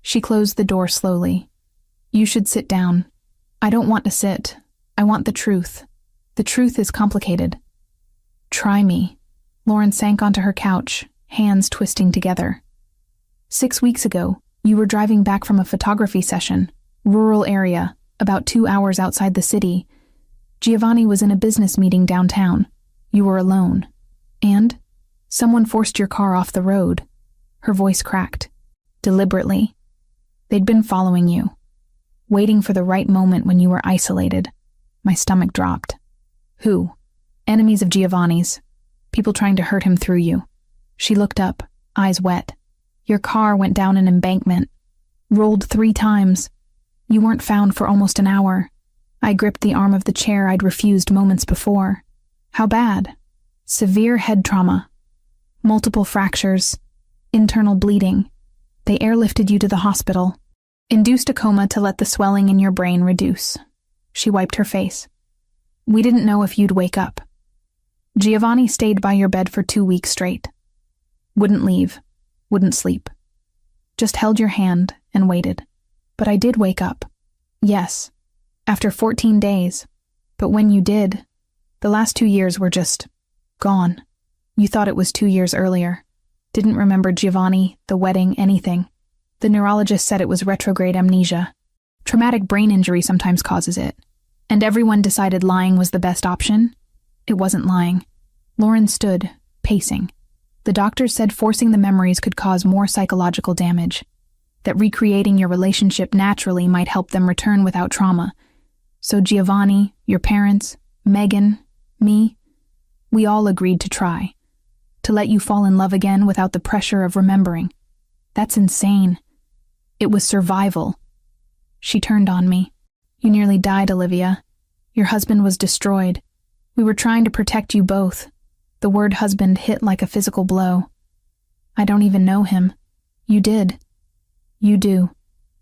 She closed the door slowly. You should sit down. I don't want to sit. I want the truth. The truth is complicated. Try me. Lauren sank onto her couch, hands twisting together. 6 weeks ago, you were driving back from a photography session, rural area, about 2 hours outside the city. Giovanni was in a business meeting downtown. You were alone. And someone forced your car off the road. Her voice cracked. Deliberately. They'd been following you. Waiting for the right moment when you were isolated. My stomach dropped. Who? Enemies of Giovanni's. People trying to hurt him through you. She looked up, eyes wet. Your car went down an embankment. Rolled 3 times. You weren't found for almost an hour. I gripped the arm of the chair I'd refused moments before. How bad? Severe head trauma. Multiple fractures. Internal bleeding. They airlifted you to the hospital. Induced a coma to let the swelling in your brain reduce. She wiped her face. We didn't know if you'd wake up. Giovanni stayed by your bed for 2 weeks straight. Wouldn't leave. Wouldn't sleep. Just held your hand and waited. But I did wake up. Yes. After 14 days. But when you did, the last 2 years were just gone. You thought it was 2 years earlier. Didn't remember Giovanni, the wedding, anything. The neurologist said it was retrograde amnesia. Traumatic brain injury sometimes causes it. And everyone decided lying was the best option. It wasn't lying. Lauren stood, pacing. The doctors said forcing the memories could cause more psychological damage. That recreating your relationship naturally might help them return without trauma. So Giovanni, your parents, Megan, me, we all agreed to try. To let you fall in love again without the pressure of remembering. That's insane. It was survival. She turned on me. You nearly died, Olivia. Your husband was destroyed. We were trying to protect you both. The word husband hit like a physical blow. I don't even know him. You did. You do.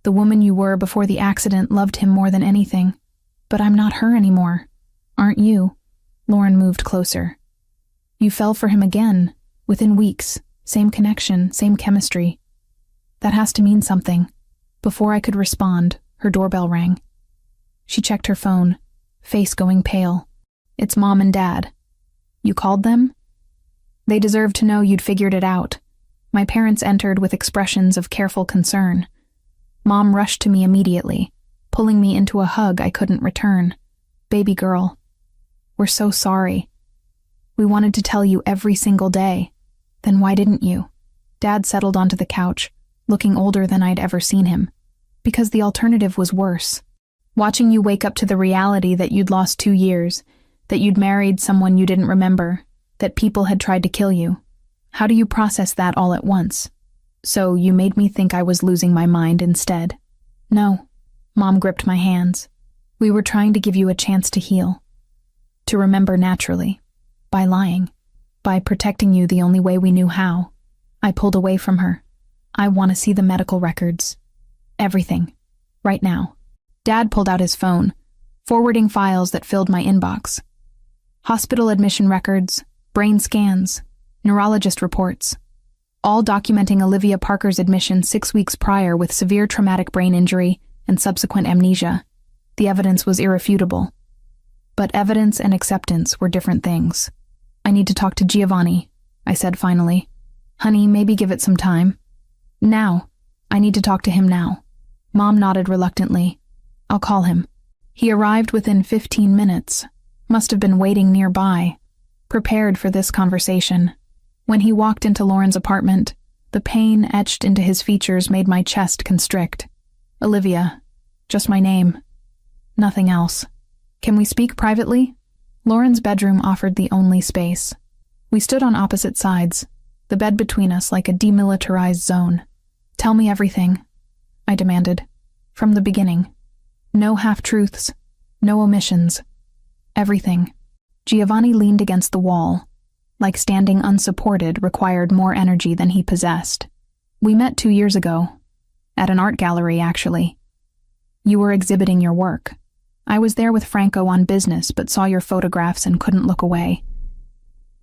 The woman you were before the accident loved him more than anything. But I'm not her anymore. Aren't you? Lauren moved closer. You fell for him again, within weeks. Same connection, same chemistry. That has to mean something. Before I could respond, her doorbell rang. She checked her phone, face going pale. It's Mom and Dad. You called them? They deserve to know you'd figured it out. My parents entered with expressions of careful concern. Mom rushed to me immediately, pulling me into a hug I couldn't return. Baby girl, we're so sorry. We wanted to tell you every single day. Then why didn't you? Dad settled onto the couch, looking older than I'd ever seen him. Because the alternative was worse. Watching you wake up to the reality that you'd lost 2 years, that you'd married someone you didn't remember, that people had tried to kill you. How do you process that all at once? So you made me think I was losing my mind instead. No. Mom gripped my hands. We were trying to give you a chance to heal. To remember naturally. By lying. By protecting you the only way we knew how. I pulled away from her. I want to see the medical records. Everything. Right now. Dad pulled out his phone, forwarding files that filled my inbox. Hospital admission records, brain scans, neurologist reports, all documenting Olivia Parker's admission 6 weeks prior with severe traumatic brain injury and subsequent amnesia. The evidence was irrefutable. But evidence and acceptance were different things. I need to talk to Giovanni, I said finally. Honey, maybe give it some time. Now. I need to talk to him now. Mom nodded reluctantly. I'll call him. He arrived within 15 minutes. Must have been waiting nearby, prepared for this conversation. When he walked into Lauren's apartment, the pain etched into his features made my chest constrict. Olivia. Just my name. Nothing else. Can we speak privately? Lauren's bedroom offered the only space. We stood on opposite sides, the bed between us like a demilitarized zone. Tell me everything, I demanded. From the beginning. No half-truths, no omissions. Everything. Giovanni leaned against the wall, like standing unsupported required more energy than he possessed. We met 2 years ago. At an art gallery, actually. You were exhibiting your work. I was there with Franco on business, but saw your photographs and couldn't look away.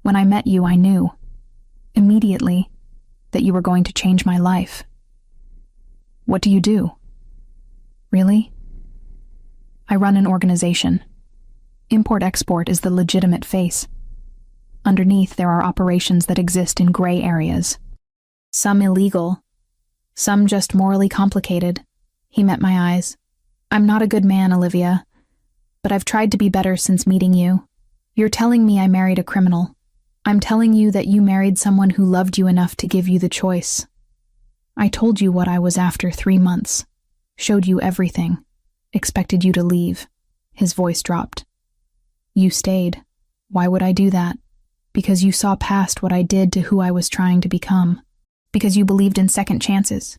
When I met you, I knew, immediately, that you were going to change my life. What do you do? Really? I run an organization. Import-export is the legitimate face. Underneath, there are operations that exist in gray areas. Some illegal, some just morally complicated. He met my eyes. I'm not a good man, Olivia, but I've tried to be better since meeting you. You're telling me I married a criminal. I'm telling you that you married someone who loved you enough to give you the choice. I told you what I was after 3 months. Showed you everything. Expected you to leave. His voice dropped. You stayed. Why would I do that? Because you saw past what I did to who I was trying to become. Because you believed in second chances.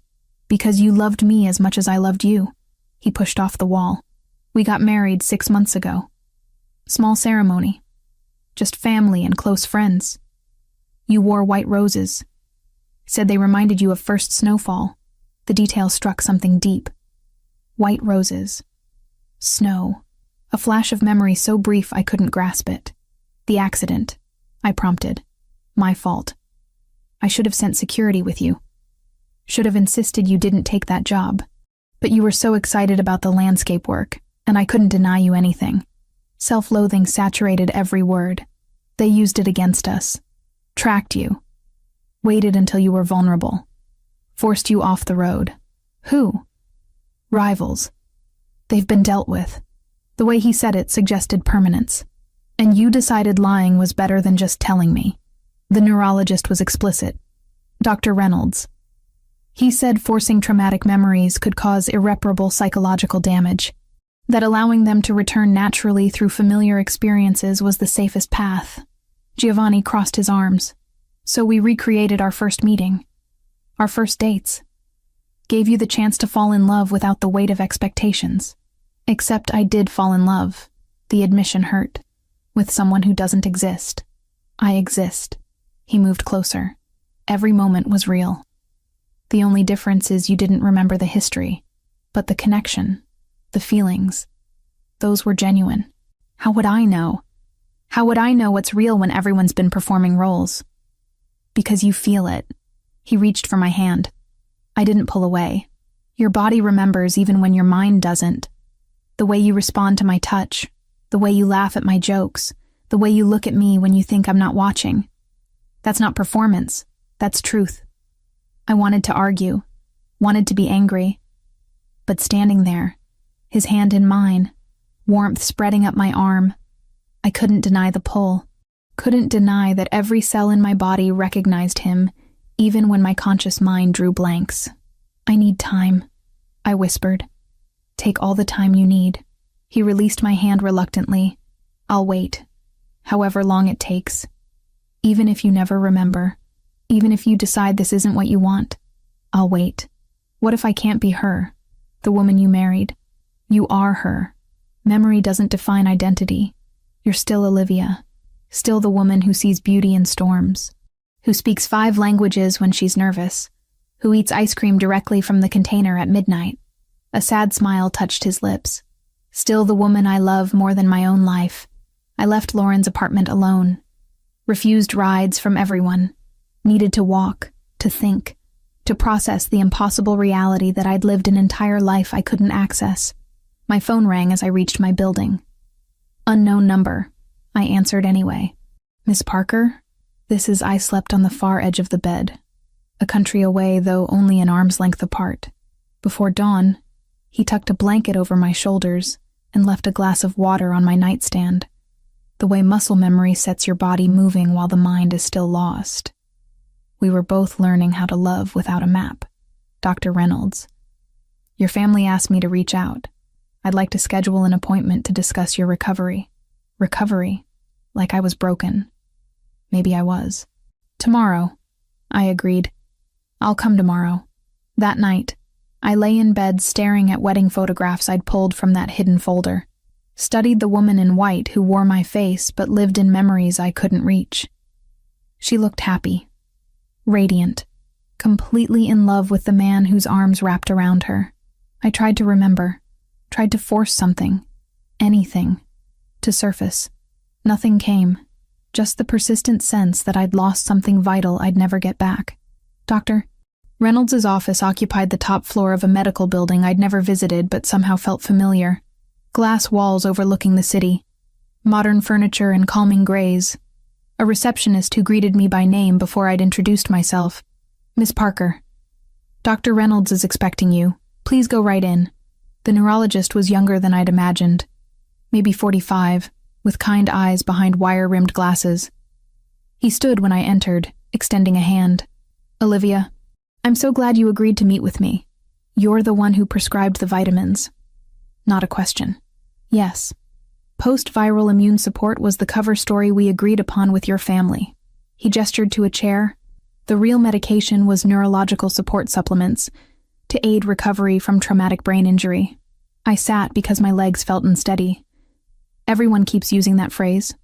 Because you loved me as much as I loved you. He pushed off the wall. We got married 6 months ago. Small ceremony. Just family and close friends. You wore white roses. Said they reminded you of first snowfall. The detail struck something deep. White roses. Snow. A flash of memory so brief I couldn't grasp it. The accident. I prompted. My fault. I should have sent security with you. Should have insisted you didn't take that job. But you were so excited about the landscape work, and I couldn't deny you anything. Self-loathing saturated every word. They used it against us. Tracked you. Waited until you were vulnerable. Forced you off the road. Who? Rivals. They've been dealt with. The way he said it suggested permanence. And you decided lying was better than just telling me. The neurologist was explicit. Dr. Reynolds. He said forcing traumatic memories could cause irreparable psychological damage. That allowing them to return naturally through familiar experiences was the safest path. Giovanni crossed his arms. So we recreated our first meeting. Our first dates. Gave you the chance to fall in love without the weight of expectations. Except I did fall in love. The admission hurt. With someone who doesn't exist. I exist. He moved closer. Every moment was real. The only difference is you didn't remember the history, but the connection, the feelings, those were genuine. How would I know? How would I know what's real when everyone's been performing roles? Because you feel it. He reached for my hand. I didn't pull away. Your body remembers even when your mind doesn't. The way you respond to my touch, the way you laugh at my jokes, the way you look at me when you think I'm not watching. That's not performance. That's truth. I wanted to argue, wanted to be angry. But standing there, his hand in mine, warmth spreading up my arm, I couldn't deny the pull. Couldn't deny that every cell in my body recognized him, even when my conscious mind drew blanks. I need time, I whispered. Take all the time you need. He released my hand reluctantly. I'll wait, however long it takes. Even if you never remember, even if you decide this isn't what you want, I'll wait. What if I can't be her, the woman you married? You are her. Memory doesn't define identity. You're still Olivia, still the woman who sees beauty in storms, who speaks 5 languages when she's nervous, who eats ice cream directly from the container at midnight. A sad smile touched his lips. Still the woman I love more than my own life. I left Lauren's apartment alone, refused rides from everyone, needed to walk, to think, to process the impossible reality that I'd lived an entire life I couldn't access. My phone rang as I reached my building. Unknown number. I answered anyway. Miss Parker? I slept on the far edge of the bed, a country away, though only an arm's length apart. Before dawn, he tucked a blanket over my shoulders and left a glass of water on my nightstand, the way muscle memory sets your body moving while the mind is still lost. We were both learning how to love without a map. Dr. Reynolds. Your family asked me to reach out. I'd like to schedule an appointment to discuss your recovery. Recovery? Like I was broken. Maybe I was. Tomorrow, I agreed. I'll come tomorrow. That night, I lay in bed staring at wedding photographs I'd pulled from that hidden folder. Studied the woman in white who wore my face but lived in memories I couldn't reach. She looked happy, radiant, completely in love with the man whose arms wrapped around her. I tried to remember, tried to force something, anything, to surface. Nothing came, just the persistent sense that I'd lost something vital I'd never get back. Dr. Reynolds' office occupied the top floor of a medical building I'd never visited but somehow felt familiar. Glass walls overlooking the city, modern furniture and calming grays. A receptionist who greeted me by name before I'd introduced myself. Miss Parker. Dr. Reynolds is expecting you. Please go right in. The neurologist was younger than I'd imagined. Maybe 45, with kind eyes behind wire-rimmed glasses. He stood when I entered, extending a hand. Olivia, I'm so glad you agreed to meet with me. You're the one who prescribed the vitamins. Not a question. Yes. Post-viral immune support was the cover story we agreed upon with your family. He gestured to a chair. The real medication was neurological support supplements to aid recovery from traumatic brain injury. I sat because my legs felt unsteady. Everyone keeps using that phrase.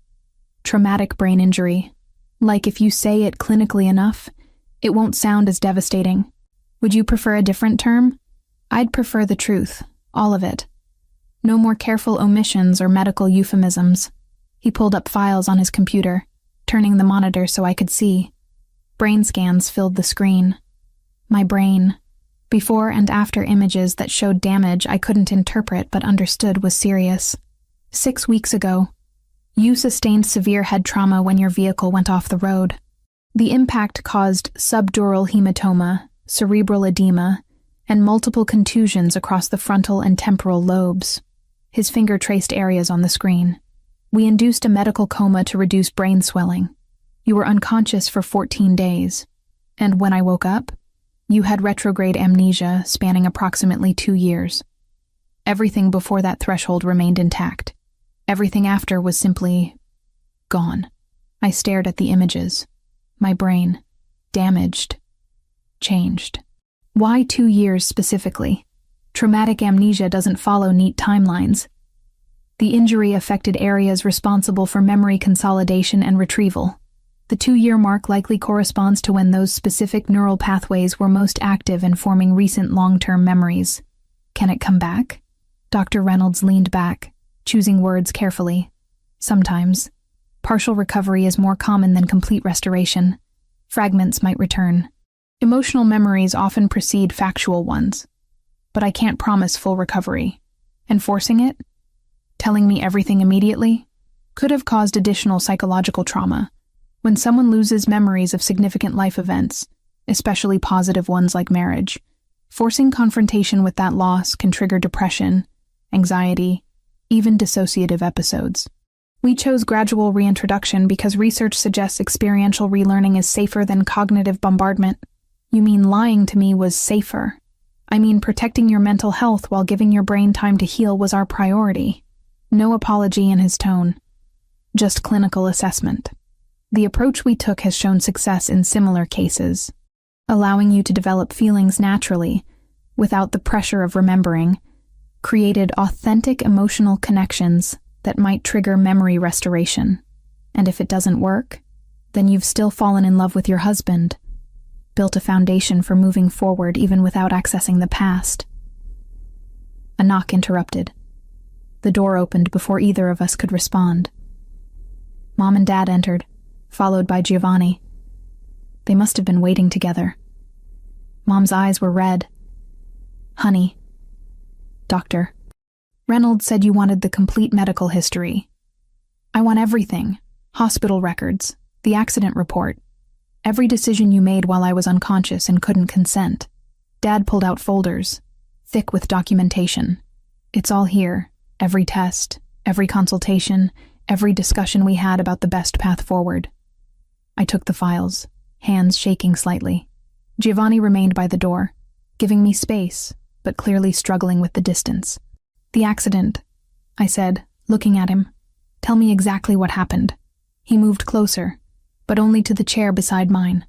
Traumatic brain injury. Like if you say it clinically enough, it won't sound as devastating. Would you prefer a different term? I'd prefer the truth, all of it. No more careful omissions or medical euphemisms. He pulled up files on his computer, turning the monitor so I could see. Brain scans filled the screen. My brain, before and after images that showed damage I couldn't interpret but understood was serious. 6 weeks ago, you sustained severe head trauma when your vehicle went off the road. The impact caused subdural hematoma, cerebral edema, and multiple contusions across the frontal and temporal lobes. His finger traced areas on the screen. We induced a medical coma to reduce brain swelling. You were unconscious for 14 days. And when I woke up, you had retrograde amnesia spanning approximately 2 years. Everything before that threshold remained intact. Everything after was simply gone. I stared at the images. My brain, damaged, changed. Why 2 years specifically? Traumatic amnesia doesn't follow neat timelines. The injury affected areas responsible for memory consolidation and retrieval. The 2-year mark likely corresponds to when those specific neural pathways were most active in forming recent long-term memories. Can it come back? Dr. Reynolds leaned back, choosing words carefully. Sometimes, partial recovery is more common than complete restoration. Fragments might return. Emotional memories often precede factual ones. But I can't promise full recovery. Enforcing it, telling me everything immediately, could have caused additional psychological trauma. When someone loses memories of significant life events, especially positive ones like marriage, forcing confrontation with that loss can trigger depression, anxiety, even dissociative episodes. We chose gradual reintroduction because research suggests experiential relearning is safer than cognitive bombardment. You mean lying to me was safer? I mean protecting your mental health while giving your brain time to heal was our priority. No apology in his tone. Just clinical assessment. The approach we took has shown success in similar cases, allowing you to develop feelings naturally, without the pressure of remembering, created authentic emotional connections that might trigger memory restoration. And if it doesn't work, then you've still fallen in love with your husband, built a foundation for moving forward even without accessing the past. A knock interrupted. The door opened before either of us could respond. Mom and Dad entered, followed by Giovanni. They must have been waiting together. Mom's eyes were red. Honey. Doctor. Reynolds said you wanted the complete medical history. I want everything. Hospital records, the accident report, every decision you made while I was unconscious and couldn't consent. Dad pulled out folders, thick with documentation. It's all here. Every test, every consultation, every discussion we had about the best path forward. I took the files, hands shaking slightly. Giovanni remained by the door, giving me space, but clearly struggling with the distance. The accident, I said, looking at him. Tell me exactly what happened. He moved closer, but only to the chair beside mine.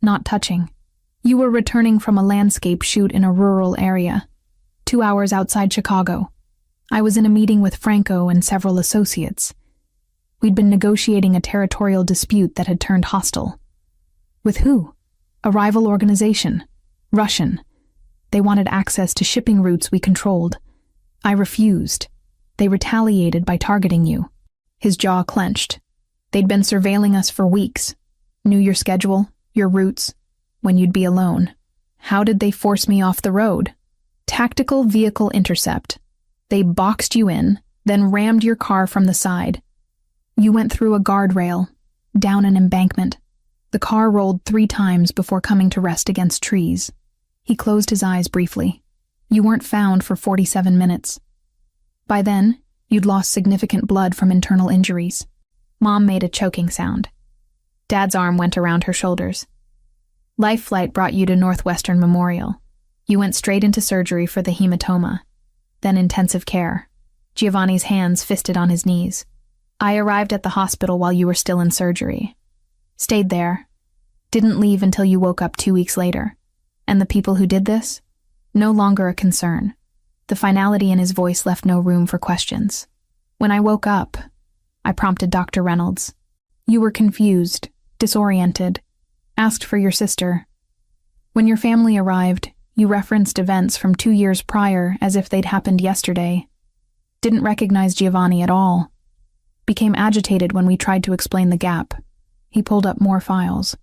Not touching. You were returning from a landscape shoot in a rural area, 2 hours outside Chicago. I was in a meeting with Franco and several associates. We'd been negotiating a territorial dispute that had turned hostile. With who? A rival organization. Russian. They wanted access to shipping routes we controlled. I refused. They retaliated by targeting you. His jaw clenched. They'd been surveilling us for weeks. Knew your schedule, your routes, when you'd be alone. How did they force me off the road? Tactical vehicle intercept. They boxed you in, then rammed your car from the side. You went through a guardrail, down an embankment. The car rolled 3 times before coming to rest against trees. He closed his eyes briefly. You weren't found for 47 minutes. By then, you'd lost significant blood from internal injuries. Mom made a choking sound. Dad's arm went around her shoulders. Life Flight brought you to Northwestern Memorial. You went straight into surgery for the hematoma, then intensive care. Giovanni's hands fisted on his knees. I arrived at the hospital while you were still in surgery. Stayed there. Didn't leave until you woke up 2 weeks later. And the people who did this? No longer a concern. The finality in his voice left no room for questions. When I woke up, I prompted Dr. Reynolds. You were confused, disoriented, asked for your sister. When your family arrived, you referenced events from 2 years prior as if they'd happened yesterday. Didn't recognize Giovanni at all. Became agitated when we tried to explain the gap. He pulled up more files.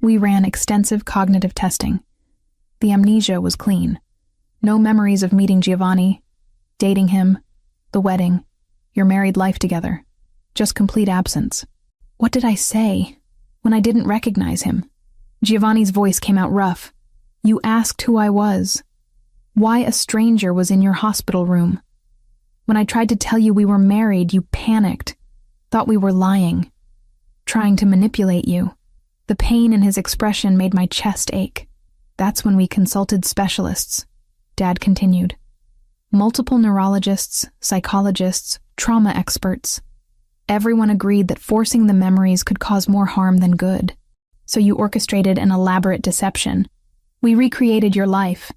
We ran extensive cognitive testing. The amnesia was clean. No memories of meeting Giovanni, dating him, the wedding, your married life together. Just complete absence. What did I say when I didn't recognize him? Giovanni's voice came out rough. You asked who I was. Why a stranger was in your hospital room. When I tried to tell you we were married, you panicked, thought we were lying, trying to manipulate you. The pain in his expression made my chest ache. That's when we consulted specialists, Dad continued. Multiple neurologists, psychologists, trauma experts. Everyone agreed that forcing the memories could cause more harm than good. So you orchestrated an elaborate deception. We recreated your life,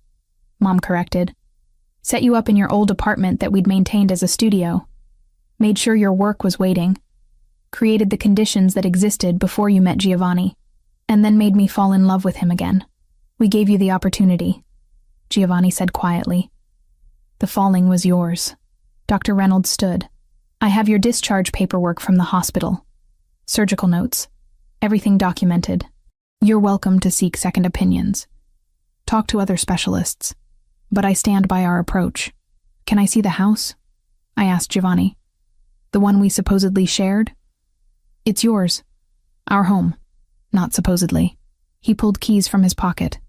Mom corrected. Set you up in your old apartment that we'd maintained as a studio. Made sure your work was waiting. Created the conditions that existed before you met Giovanni. And then made me fall in love with him again. We gave you the opportunity, Giovanni said quietly. The falling was yours. Dr. Reynolds stood. I have your discharge paperwork from the hospital. Surgical notes. Everything documented. You're welcome to seek second opinions. Talk to other specialists. But I stand by our approach. Can I see the house? I asked Giovanni. The one we supposedly shared? It's yours. Our home. Not supposedly. He pulled keys from his pocket.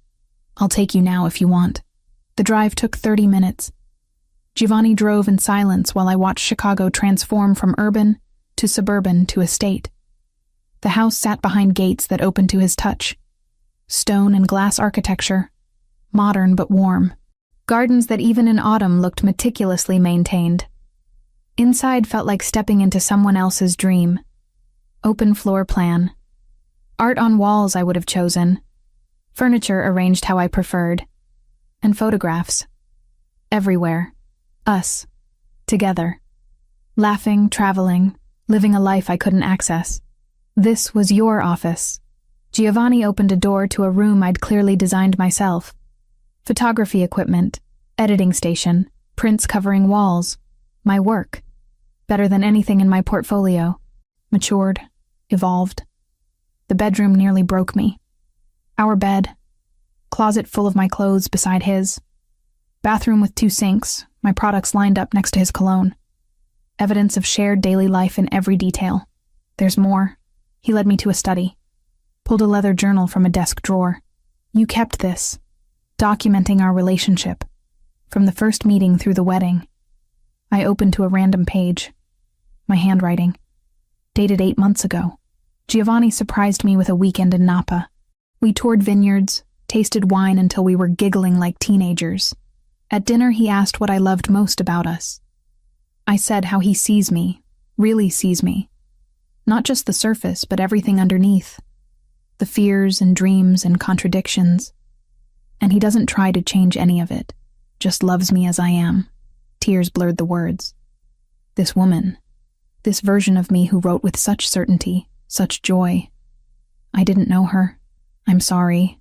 I'll take you now if you want. The drive took 30 minutes. Giovanni drove in silence while I watched Chicago transform from urban to suburban to estate. The house sat behind gates that opened to his touch. Stone and glass architecture. Modern but warm. Gardens that even in autumn looked meticulously maintained. Inside felt like stepping into someone else's dream. Open floor plan. Art on walls I would have chosen. Furniture arranged how I preferred. And photographs. Everywhere. Us. Together. Laughing, traveling, living a life I couldn't access. This was your office. Giovanni opened a door to a room I'd clearly designed myself. Photography equipment, editing station, prints covering walls. My work. Better than anything in my portfolio. Matured. Evolved. The bedroom nearly broke me. Our bed. Closet full of my clothes beside his. Bathroom with 2 sinks, my products lined up next to his cologne. Evidence of shared daily life in every detail. There's more. He led me to a study. Pulled a leather journal from a desk drawer. You kept this. Documenting our relationship. From the first meeting through the wedding. I opened to a random page. My handwriting. Dated 8 months ago. Giovanni surprised me with a weekend in Napa. We toured vineyards, tasted wine until we were giggling like teenagers. At dinner, he asked what I loved most about us. I said how he sees me, really sees me. Not just the surface, but everything underneath. The fears and dreams and contradictions. And he doesn't try to change any of it, just loves me as I am. Tears blurred the words. This woman, this version of me who wrote with such certainty, such joy. I didn't know her. I'm sorry.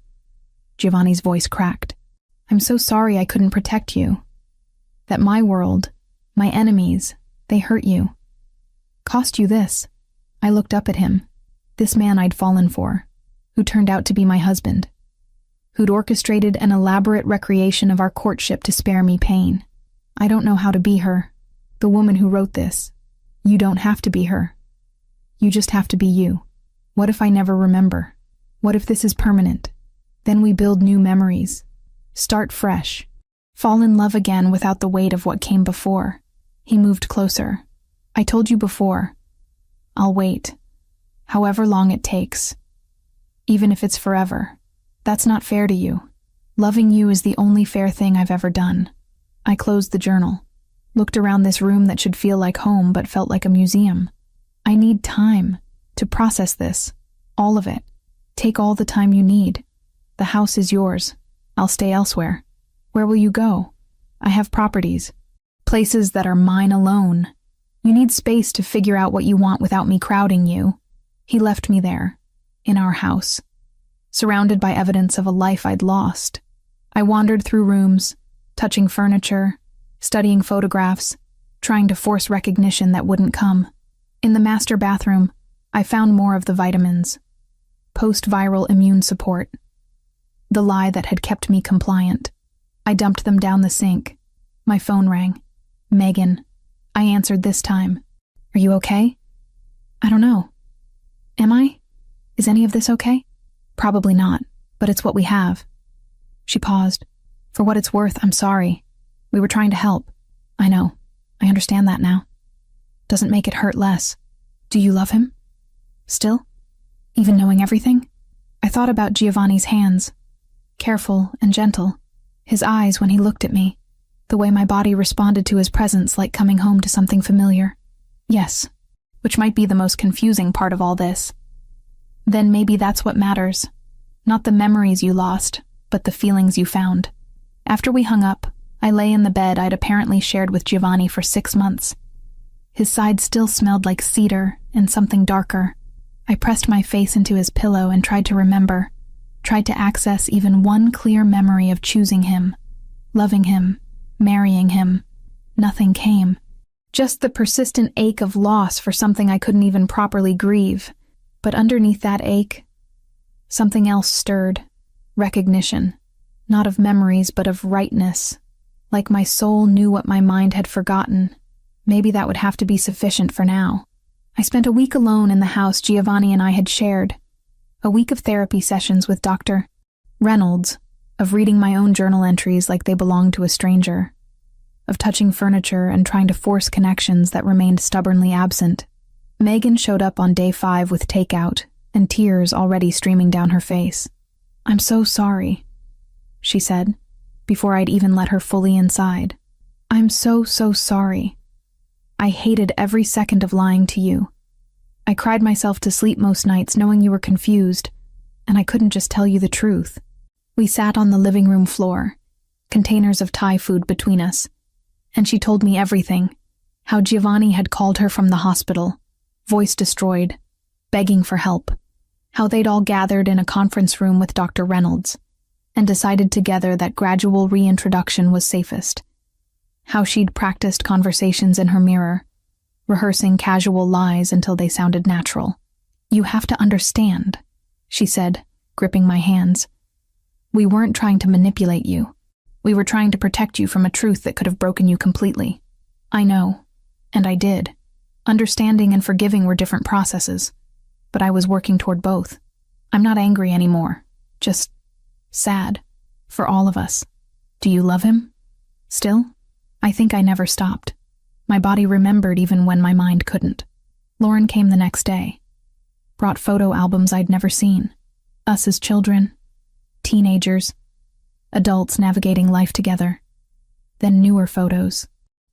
Giovanni's voice cracked. I'm so sorry I couldn't protect you. That my world, my enemies, they hurt you. Cost you this. I looked up at him. This man I'd fallen for, who turned out to be my husband. Who'd orchestrated an elaborate recreation of our courtship to spare me pain. I don't know how to be her. The woman who wrote this. You don't have to be her. You just have to be you. What if I never remember? What if this is permanent? Then we build new memories. Start fresh. Fall in love again without the weight of what came before. He moved closer. I told you before. I'll wait. However long it takes. Even if it's forever. That's not fair to you. Loving you is the only fair thing I've ever done. I closed the journal. Looked around this room that should feel like home but felt like a museum. I need time to process this. All of it. Take all the time you need. The house is yours. I'll stay elsewhere. Where will you go? I have properties. Places that are mine alone. You need space to figure out what you want without me crowding you. He left me there. In our house. Surrounded by evidence of a life I'd lost. I wandered through rooms, touching furniture, studying photographs, trying to force recognition that wouldn't come. In the master bathroom, I found more of the vitamins. Post-viral immune support. The lie that had kept me compliant. I dumped them down the sink. My phone rang. Megan. I answered this time. Are you okay? I don't know. Am I? Is any of this okay? Probably not, but it's what we have. She paused. For what it's worth, I'm sorry. We were trying to help. I know. I understand that now. Doesn't make it hurt less. Do you love him? Still? Even knowing everything? I thought about Giovanni's hands. Careful and gentle. His eyes when he looked at me. The way my body responded to his presence like coming home to something familiar. Yes, which might be the most confusing part of all this. Then maybe that's what matters. Not the memories you lost, but the feelings you found. After we hung up, I lay in the bed I'd apparently shared with Giovanni for 6 months. His side still smelled like cedar and something darker. I pressed my face into his pillow and tried to remember. Tried to access even one clear memory of choosing him, loving him, marrying him. Nothing came. Just the persistent ache of loss for something I couldn't even properly grieve. But underneath that ache, something else stirred. Recognition. Not of memories, but of rightness. Like my soul knew what my mind had forgotten. Maybe that would have to be sufficient for now. I spent a week alone in the house Giovanni and I had shared. A week of therapy sessions with Dr. Reynolds, of reading my own journal entries like they belonged to a stranger, of touching furniture and trying to force connections that remained stubbornly absent. Megan showed up on day 5 with takeout, and tears already streaming down her face. "I'm so sorry," she said, before I'd even let her fully inside. "I'm so sorry. I hated every second of lying to you. I cried myself to sleep most nights knowing you were confused, and I couldn't just tell you the truth." We sat on the living room floor, containers of Thai food between us, and she told me everything, how Giovanni had called her from the hospital, voice destroyed, begging for help, how they'd all gathered in a conference room with Dr. Reynolds, and decided together that gradual reintroduction was safest, how she'd practiced conversations in her mirror, rehearsing casual lies until they sounded natural. "You have to understand," she said, gripping my hands. "We weren't trying to manipulate you. We were trying to protect you from a truth that could have broken you completely. I know, and I did. Understanding and forgiving were different processes, but I was working toward both. I'm not angry anymore, just sad. For all of us. Do you love him? Still? I think I never stopped. My body remembered even when my mind couldn't." Lauren came the next day. Brought photo albums I'd never seen. Us as children, teenagers, adults navigating life together. Then newer photos.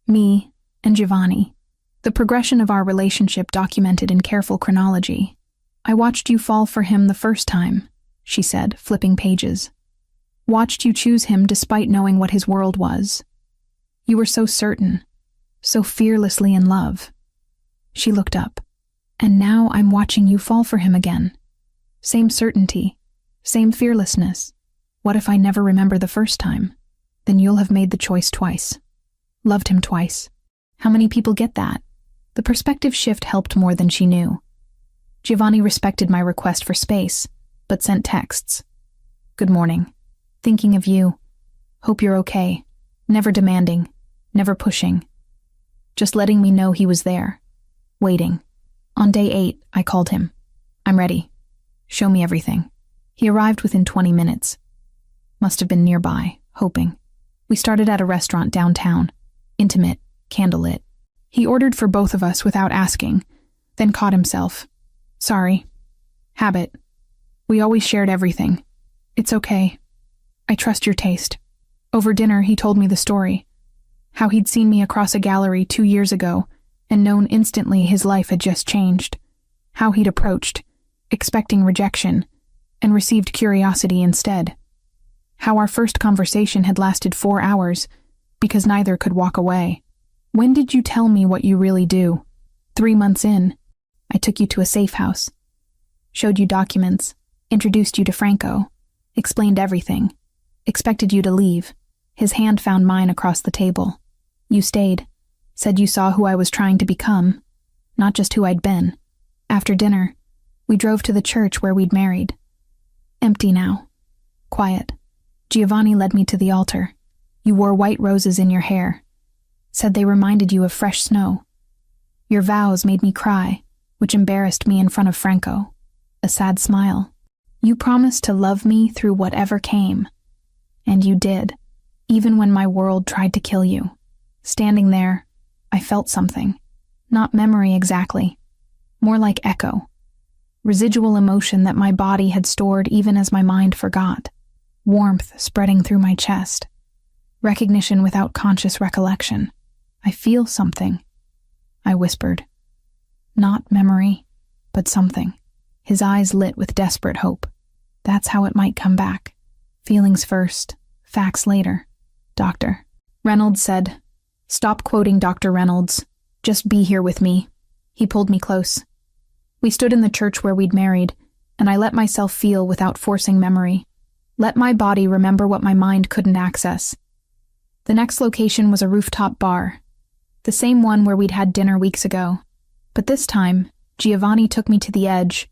Me and Giovanni. The progression of our relationship documented in careful chronology. "I watched you fall for him the first time," she said, flipping pages. "Watched you choose him despite knowing what his world was. You were so certain, so fearlessly in love." She looked up. "And now I'm watching you fall for him again. Same certainty, same fearlessness. What if I never remember the first time? Then you'll have made the choice twice. Loved him twice. How many people get that?" The perspective shift helped more than she knew. Giovanni respected my request for space, but sent texts. "Good morning. Thinking of you. Hope you're okay. Never demanding. Never pushing. Just letting me know he was there. Waiting." On day 8, I called him. "I'm ready. Show me everything." He arrived within 20 minutes. Must have been nearby, hoping. We started at a restaurant downtown. Intimate, candlelit. He ordered for both of us without asking, then caught himself. "Sorry. Habit. We always shared everything. It's okay. I trust your taste." Over dinner, he told me the story. How he'd seen me across a gallery 2 years ago and known instantly his life had just changed. How he'd approached, expecting rejection, and received curiosity instead. How our first conversation had lasted 4 hours because neither could walk away. "When did you tell me what you really do?" 3 months in. I took you to a safe house. Showed you documents, introduced you to Franco, explained everything, expected you to leave. His hand found mine across the table. You stayed, said you saw who I was trying to become, not just who I'd been. After dinner, we drove to the church where we'd married. Empty now. Quiet. Giovanni led me to the altar. You wore white roses in your hair. Said they reminded you of fresh snow. Your vows made me cry, which embarrassed me in front of Franco. A sad smile. You promised to love me through whatever came. And you did, even when my world tried to kill you. Standing there, I felt something. Not memory exactly. More like echo. Residual emotion that my body had stored even as my mind forgot. Warmth spreading through my chest. Recognition without conscious recollection. I feel something, I whispered. Not memory, but something. His eyes lit with desperate hope. That's how it might come back. Feelings first, facts later. Doctor. Reynolds said, "Stop quoting Dr. Reynolds. Just be here with me." He pulled me close. We stood in the church where we'd married, and I let myself feel without forcing memory. Let my body remember what my mind couldn't access. The next location was a rooftop bar. The same one where we'd had dinner weeks ago. But this time, Giovanni took me to the edge,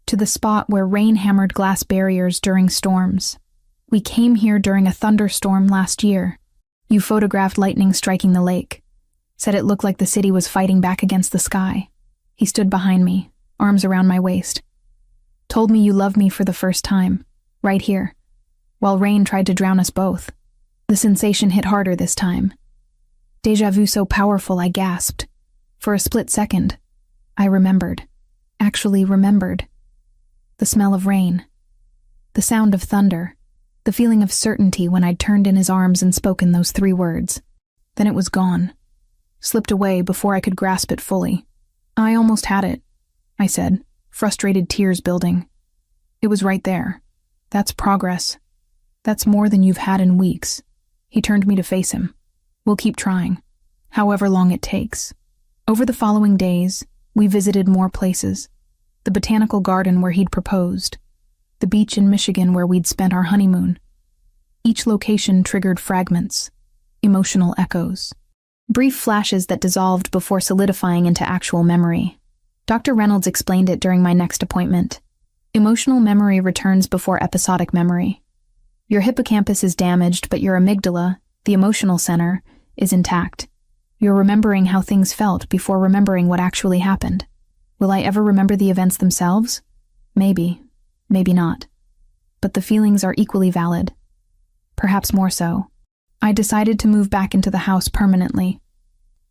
to the spot where rain hammered glass barriers during storms. We came here during a thunderstorm last year. You photographed lightning striking the lake. Said it looked like the city was fighting back against the sky. He stood behind me, arms around my waist. Told me you loved me for the first time, right here, while rain tried to drown us both. The sensation hit harder this time. Déjà vu so powerful I gasped. For a split second, I remembered. Actually remembered. The smell of rain. The sound of thunder. The feeling of certainty when I'd turned in his arms and spoken those 3 words. Then it was gone. Slipped away before I could grasp it fully. I almost had it, I said, frustrated tears building. It was right there. That's progress. That's more than you've had in weeks. He turned me to face him. We'll keep trying, however long it takes. Over the following days, we visited more places. The botanical garden where he'd proposed. The beach in Michigan where we'd spent our honeymoon. Each location triggered fragments, emotional echoes. Brief flashes that dissolved before solidifying into actual memory. Dr. Reynolds explained it during my next appointment. Emotional memory returns before episodic memory. Your hippocampus is damaged, but your amygdala, the emotional center, is intact. You're remembering how things felt before remembering what actually happened. Will I ever remember the events themselves? Maybe, maybe not. But the feelings are equally valid. Perhaps more so. I decided to move back into the house permanently.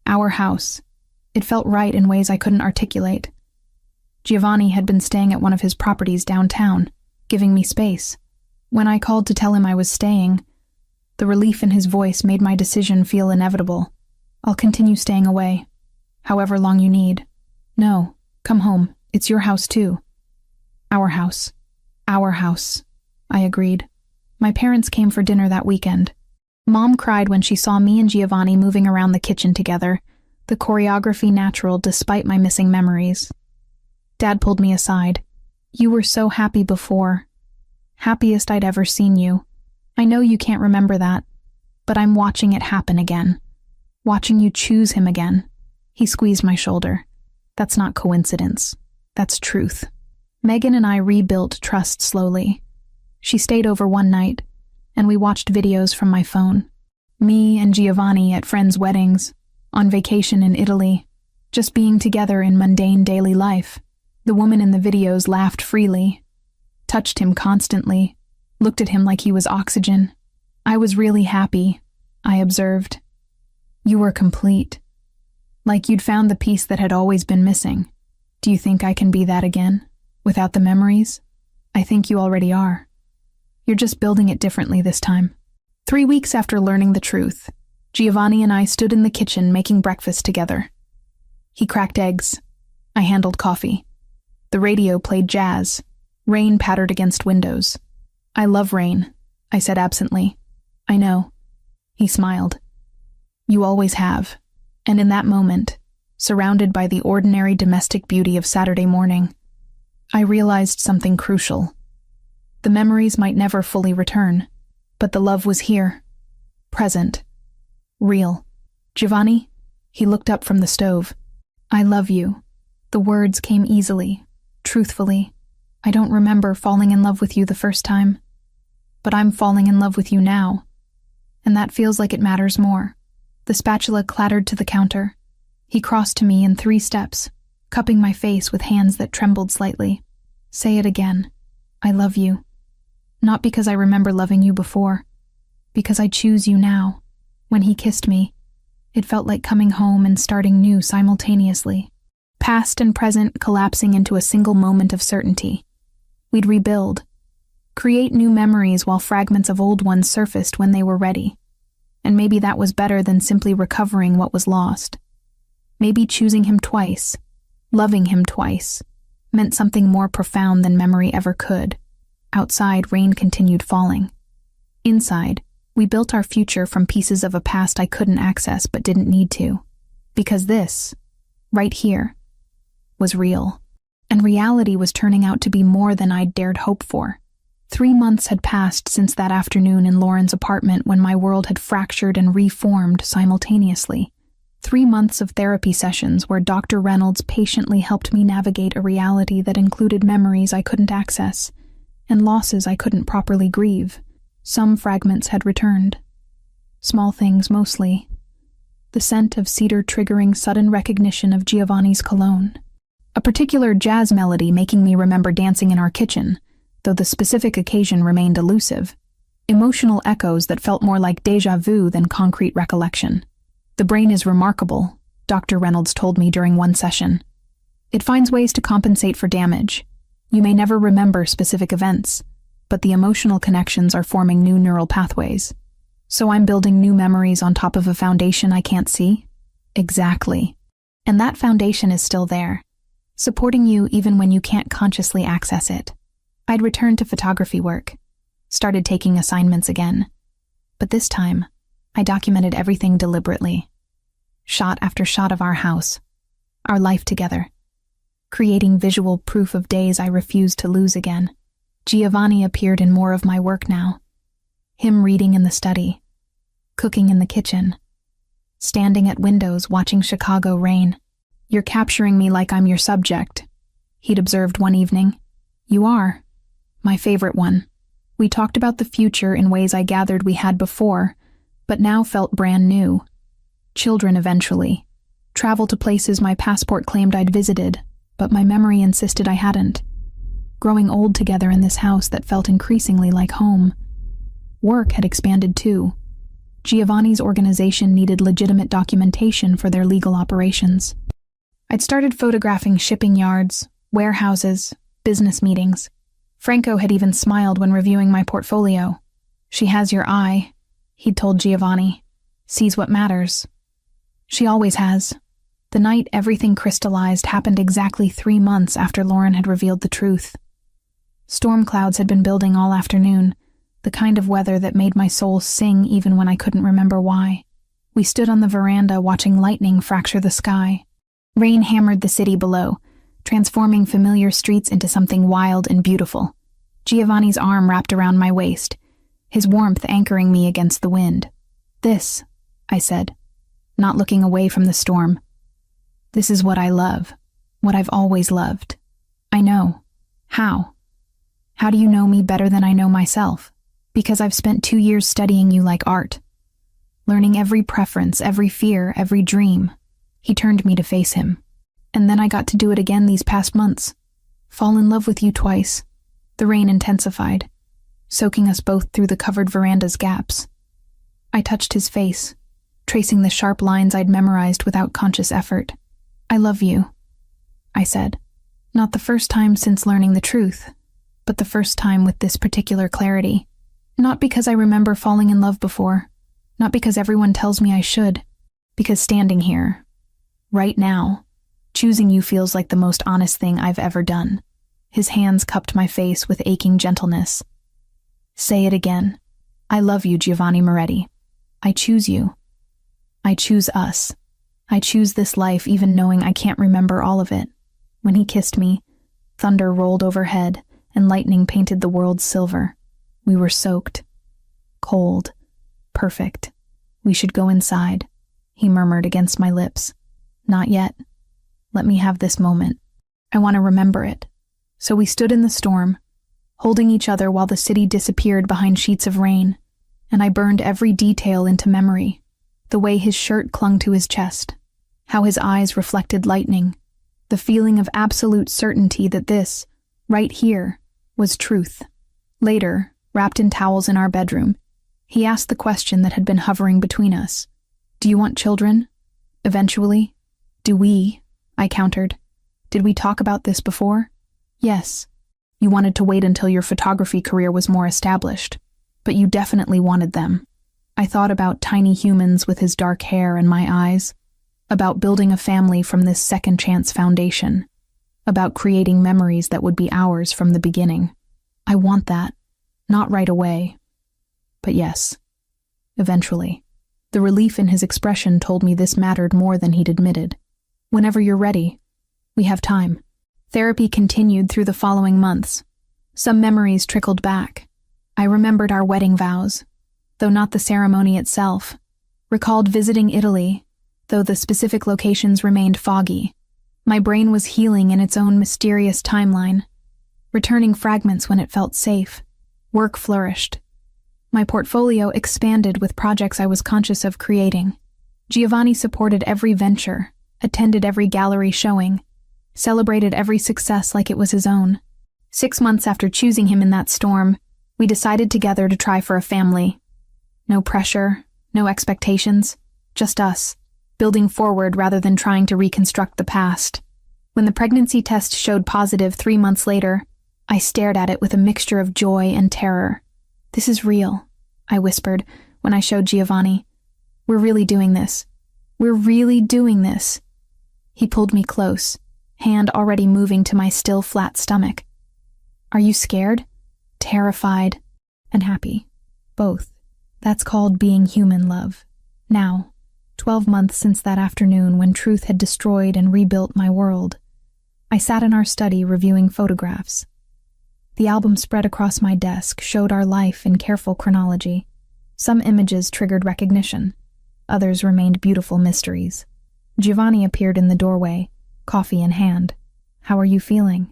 Our house. It felt right in ways I couldn't articulate. Giovanni had been staying at one of his properties downtown, giving me space. When I called to tell him I was staying, the relief in his voice made my decision feel inevitable. I'll continue staying away, however long you need. No, come home. It's your house too. Our house. Our house, I agreed. My parents came for dinner that weekend. Mom cried when she saw me and Giovanni moving around the kitchen together, the choreography natural despite my missing memories. Dad pulled me aside. You were so happy before. Happiest I'd ever seen you. I know you can't remember that, but I'm watching it happen again. Watching you choose him again. He squeezed my shoulder. That's not coincidence. That's truth. Megan and I rebuilt trust slowly. She stayed over one night, and we watched videos from my phone. Me and Giovanni at friends' weddings, on vacation in Italy, just being together in mundane daily life. The woman in the videos laughed freely, touched him constantly, looked at him like he was oxygen. I was really happy, I observed. You were complete. Like you'd found the piece that had always been missing. Do you think I can be that again, without the memories? I think you already are. You're just building it differently this time. 3 weeks after learning the truth, Giovanni and I stood in the kitchen making breakfast together. He cracked eggs. I handled coffee. The radio played jazz. Rain pattered against windows. I love rain, I said absently. I know. He smiled. You always have. And in that moment, surrounded by the ordinary domestic beauty of Saturday morning, I realized something crucial. The memories might never fully return, but the love was here. Present. Real. Giovanni? He looked up from the stove. I love you. The words came easily, truthfully. I don't remember falling in love with you the first time, but I'm falling in love with you now. And that feels like it matters more. The spatula clattered to the counter. He crossed to me in 3 steps, cupping my face with hands that trembled slightly. Say it again. I love you. Not because I remember loving you before, because I choose you now. When he kissed me, it felt like coming home and starting new simultaneously. Past and present collapsing into a single moment of certainty. We'd rebuild, create new memories while fragments of old ones surfaced when they were ready. And maybe that was better than simply recovering what was lost. Maybe choosing him twice, loving him twice, meant something more profound than memory ever could. Outside, rain continued falling. Inside, we built our future from pieces of a past I couldn't access but didn't need to. Because this, right here, was real. And reality was turning out to be more than I'd dared hope for. 3 months had passed since that afternoon in Lauren's apartment when my world had fractured and reformed simultaneously. 3 months of therapy sessions where Dr. Reynolds patiently helped me navigate a reality that included memories I couldn't access and losses I couldn't properly grieve. Some fragments had returned. Small things mostly. The scent of cedar triggering sudden recognition of Giovanni's cologne. A particular jazz melody making me remember dancing in our kitchen, though the specific occasion remained elusive. Emotional echoes that felt more like déjà vu than concrete recollection. The brain is remarkable, Dr. Reynolds told me during one session. It finds ways to compensate for damage. You may never remember specific events, but the emotional connections are forming new neural pathways. So I'm building new memories on top of a foundation I can't see? Exactly. And that foundation is still there, supporting you even when you can't consciously access it. I'd returned to photography work, started taking assignments again. But this time, I documented everything deliberately. Shot after shot of our house, our life together, creating visual proof of days I refused to lose again. Giovanni appeared in more of my work now. Him reading in the study, cooking in the kitchen, standing at windows watching Chicago rain. "You're capturing me like I'm your subject," he'd observed one evening. "You are. My favorite one." We talked about the future in ways I gathered we had before, but now felt brand new. Children eventually. Travel to places my passport claimed I'd visited, but my memory insisted I hadn't. Growing old together in this house that felt increasingly like home. Work had expanded too. Giovanni's organization needed legitimate documentation for their legal operations. I'd started photographing shipping yards, warehouses, business meetings. Franco had even smiled when reviewing my portfolio. "She has your eye," he'd told Giovanni. "Sees what matters." She always has. The night everything crystallized happened exactly 3 months after Lauren had revealed the truth. Storm clouds had been building all afternoon, the kind of weather that made my soul sing even when I couldn't remember why. We stood on the veranda watching lightning fracture the sky. Rain hammered the city below, transforming familiar streets into something wild and beautiful. Giovanni's arm wrapped around my waist, his warmth anchoring me against the wind. "This," I said, not looking away from the storm. "This is what I love, what I've always loved. I know. How? How do you know me better than I know myself? Because I've spent 2 years studying you like art, learning every preference, every fear, every dream." He turned me to face him. "And then I got to do it again these past months. Fall in love with you twice." The rain intensified, soaking us both through the covered veranda's gaps. I touched his face, tracing the sharp lines I'd memorized without conscious effort. "I love you," I said. Not the first time since learning the truth, but the first time with this particular clarity. Not because I remember falling in love before, not because everyone tells me I should, because standing here, right now, choosing you feels like the most honest thing I've ever done. His hands cupped my face with aching gentleness. "Say it again. I love you, Giovanni Moretti. I choose you. I choose us. I choose this life even knowing I can't remember all of it." When he kissed me, thunder rolled overhead and lightning painted the world silver. We were soaked. Cold. Perfect. "We should go inside," he murmured against my lips. "Not yet. Let me have this moment. I want to remember it." So we stood in the storm, holding each other while the city disappeared behind sheets of rain, and I burned every detail into memory. The way his shirt clung to his chest, how his eyes reflected lightning, the feeling of absolute certainty that this, right here, was truth. Later, wrapped in towels in our bedroom, he asked the question that had been hovering between us. "Do you want children? Eventually?" "Do we?" I countered. "Did we talk about this before?" "Yes. You wanted to wait until your photography career was more established, but you definitely wanted them." I thought about tiny humans with his dark hair and my eyes, about building a family from this second chance foundation, about creating memories that would be ours from the beginning. I want that. Not right away. But yes, eventually. The relief in his expression told me this mattered more than he'd admitted. "Whenever you're ready. We have time." Therapy continued through the following months. Some memories trickled back. I remembered our wedding vows, though not the ceremony itself. Recalled visiting Italy, though the specific locations remained foggy. My brain was healing in its own mysterious timeline, returning fragments when it felt safe. Work flourished. My portfolio expanded with projects I was conscious of creating. Giovanni supported every venture, attended every gallery showing, celebrated every success like it was his own. 6 months after choosing him in that storm, we decided together to try for a family. No pressure, no expectations, just us, building forward rather than trying to reconstruct the past. When the pregnancy test showed positive 3 months later, I stared at it with a mixture of joy and terror. "This is real," I whispered when I showed Giovanni. "We're really doing this. We're really doing this." He pulled me close, hand already moving to my still flat stomach. "Are you scared, terrified, and happy?" "Both. That's called being human, love." Now, 12 months since that afternoon when truth had destroyed and rebuilt my world, I sat in our study reviewing photographs. The album spread across my desk showed our life in careful chronology. Some images triggered recognition. Others remained beautiful mysteries. Giovanni appeared in the doorway, coffee in hand. "How are you feeling?"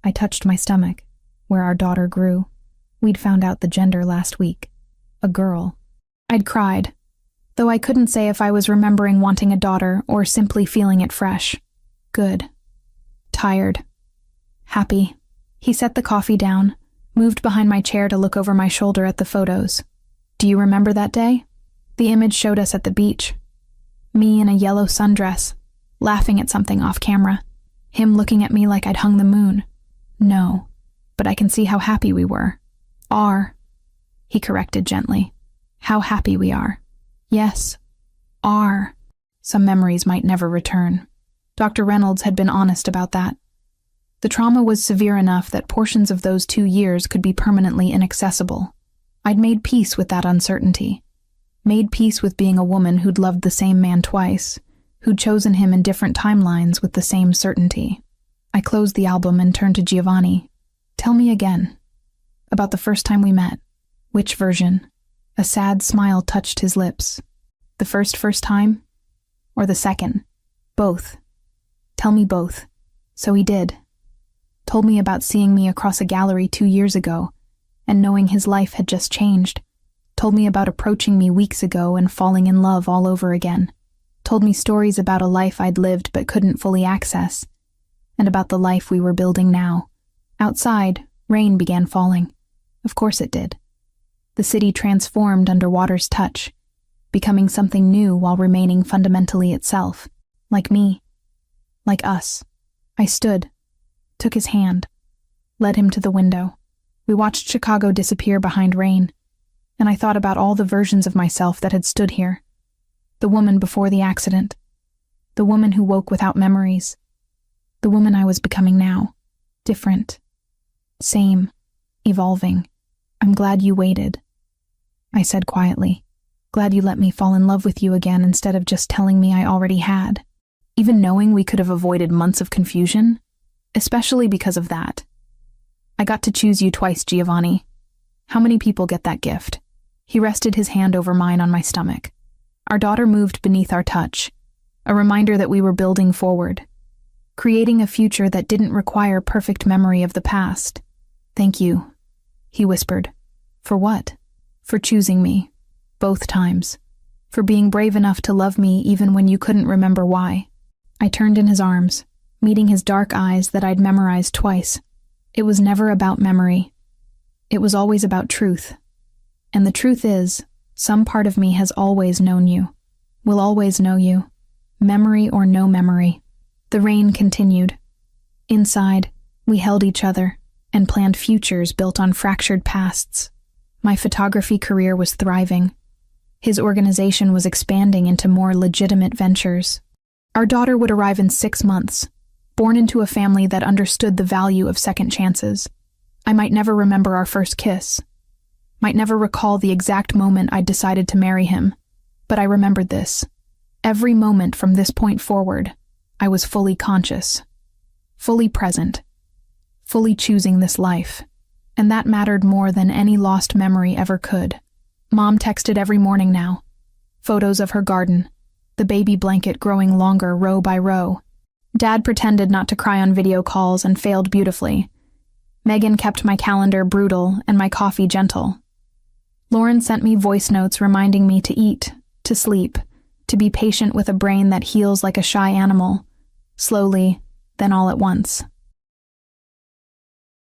I touched my stomach, where our daughter grew. We'd found out the gender last week. A girl. I'd cried, though I couldn't say if I was remembering wanting a daughter or simply feeling it fresh. Good. Tired. Happy. He set the coffee down, moved behind my chair to look over my shoulder at the photos. "Do you remember that day?" The image showed us at the beach. Me in a yellow sundress, laughing at something off camera. Him looking at me like I'd hung the moon. "No, but I can see how happy we were." "Are," he corrected gently. "How happy we are." "Yes, are." Some memories might never return. Dr. Reynolds had been honest about that. The trauma was severe enough that portions of those 2 years could be permanently inaccessible. I'd made peace with that uncertainty. Made peace with being a woman who'd loved the same man twice, who'd chosen him in different timelines with the same certainty. I closed the album and turned to Giovanni. "Tell me again. About the first time we met. Which version?" A sad smile touched his lips. "The first time? Or the second?" "Both. Tell me both." So he did. Told me about seeing me across a gallery 2 years ago, and knowing his life had just changed. Told me about approaching me weeks ago and falling in love all over again. Told me stories about a life I'd lived but couldn't fully access, and about the life we were building now. Outside, rain began falling. Of course it did. The city transformed under water's touch, becoming something new while remaining fundamentally itself. Like me. Like us. I stood, took his hand, led him to the window. We watched Chicago disappear behind rain, and I thought about all the versions of myself that had stood here. The woman before the accident. The woman who woke without memories. The woman I was becoming now. Different. Same. Evolving. "I'm glad you waited," I said quietly. "Glad you let me fall in love with you again instead of just telling me I already had. Even knowing we could have avoided months of confusion. Especially because of that. I got to choose you twice, Giovanni. How many people get that gift?" He rested his hand over mine on my stomach. Our daughter moved beneath our touch, a reminder that we were building forward, creating a future that didn't require perfect memory of the past. "Thank you," he whispered. "For what?" "For choosing me. Both times. For being brave enough to love me even when you couldn't remember why." I turned in his arms, meeting his dark eyes that I'd memorized twice. It was never about memory. It was always about truth. And the truth is, some part of me has always known you. Will always know you. Memory or no memory. The rain continued. Inside, we held each other and planned futures built on fractured pasts. My photography career was thriving. His organization was expanding into more legitimate ventures. Our daughter would arrive in 6 months, born into a family that understood the value of second chances. I might never remember our first kiss, might never recall the exact moment I'd decided to marry him, but I remembered this. Every moment from this point forward, I was fully conscious, fully present, fully choosing this life, and that mattered more than any lost memory ever could. Mom texted every morning now, photos of her garden, the baby blanket growing longer row by row. Dad pretended not to cry on video calls and failed beautifully. Megan kept my calendar brutal and my coffee gentle. Lauren sent me voice notes reminding me to eat, to sleep, to be patient with a brain that heals like a shy animal, slowly, then all at once.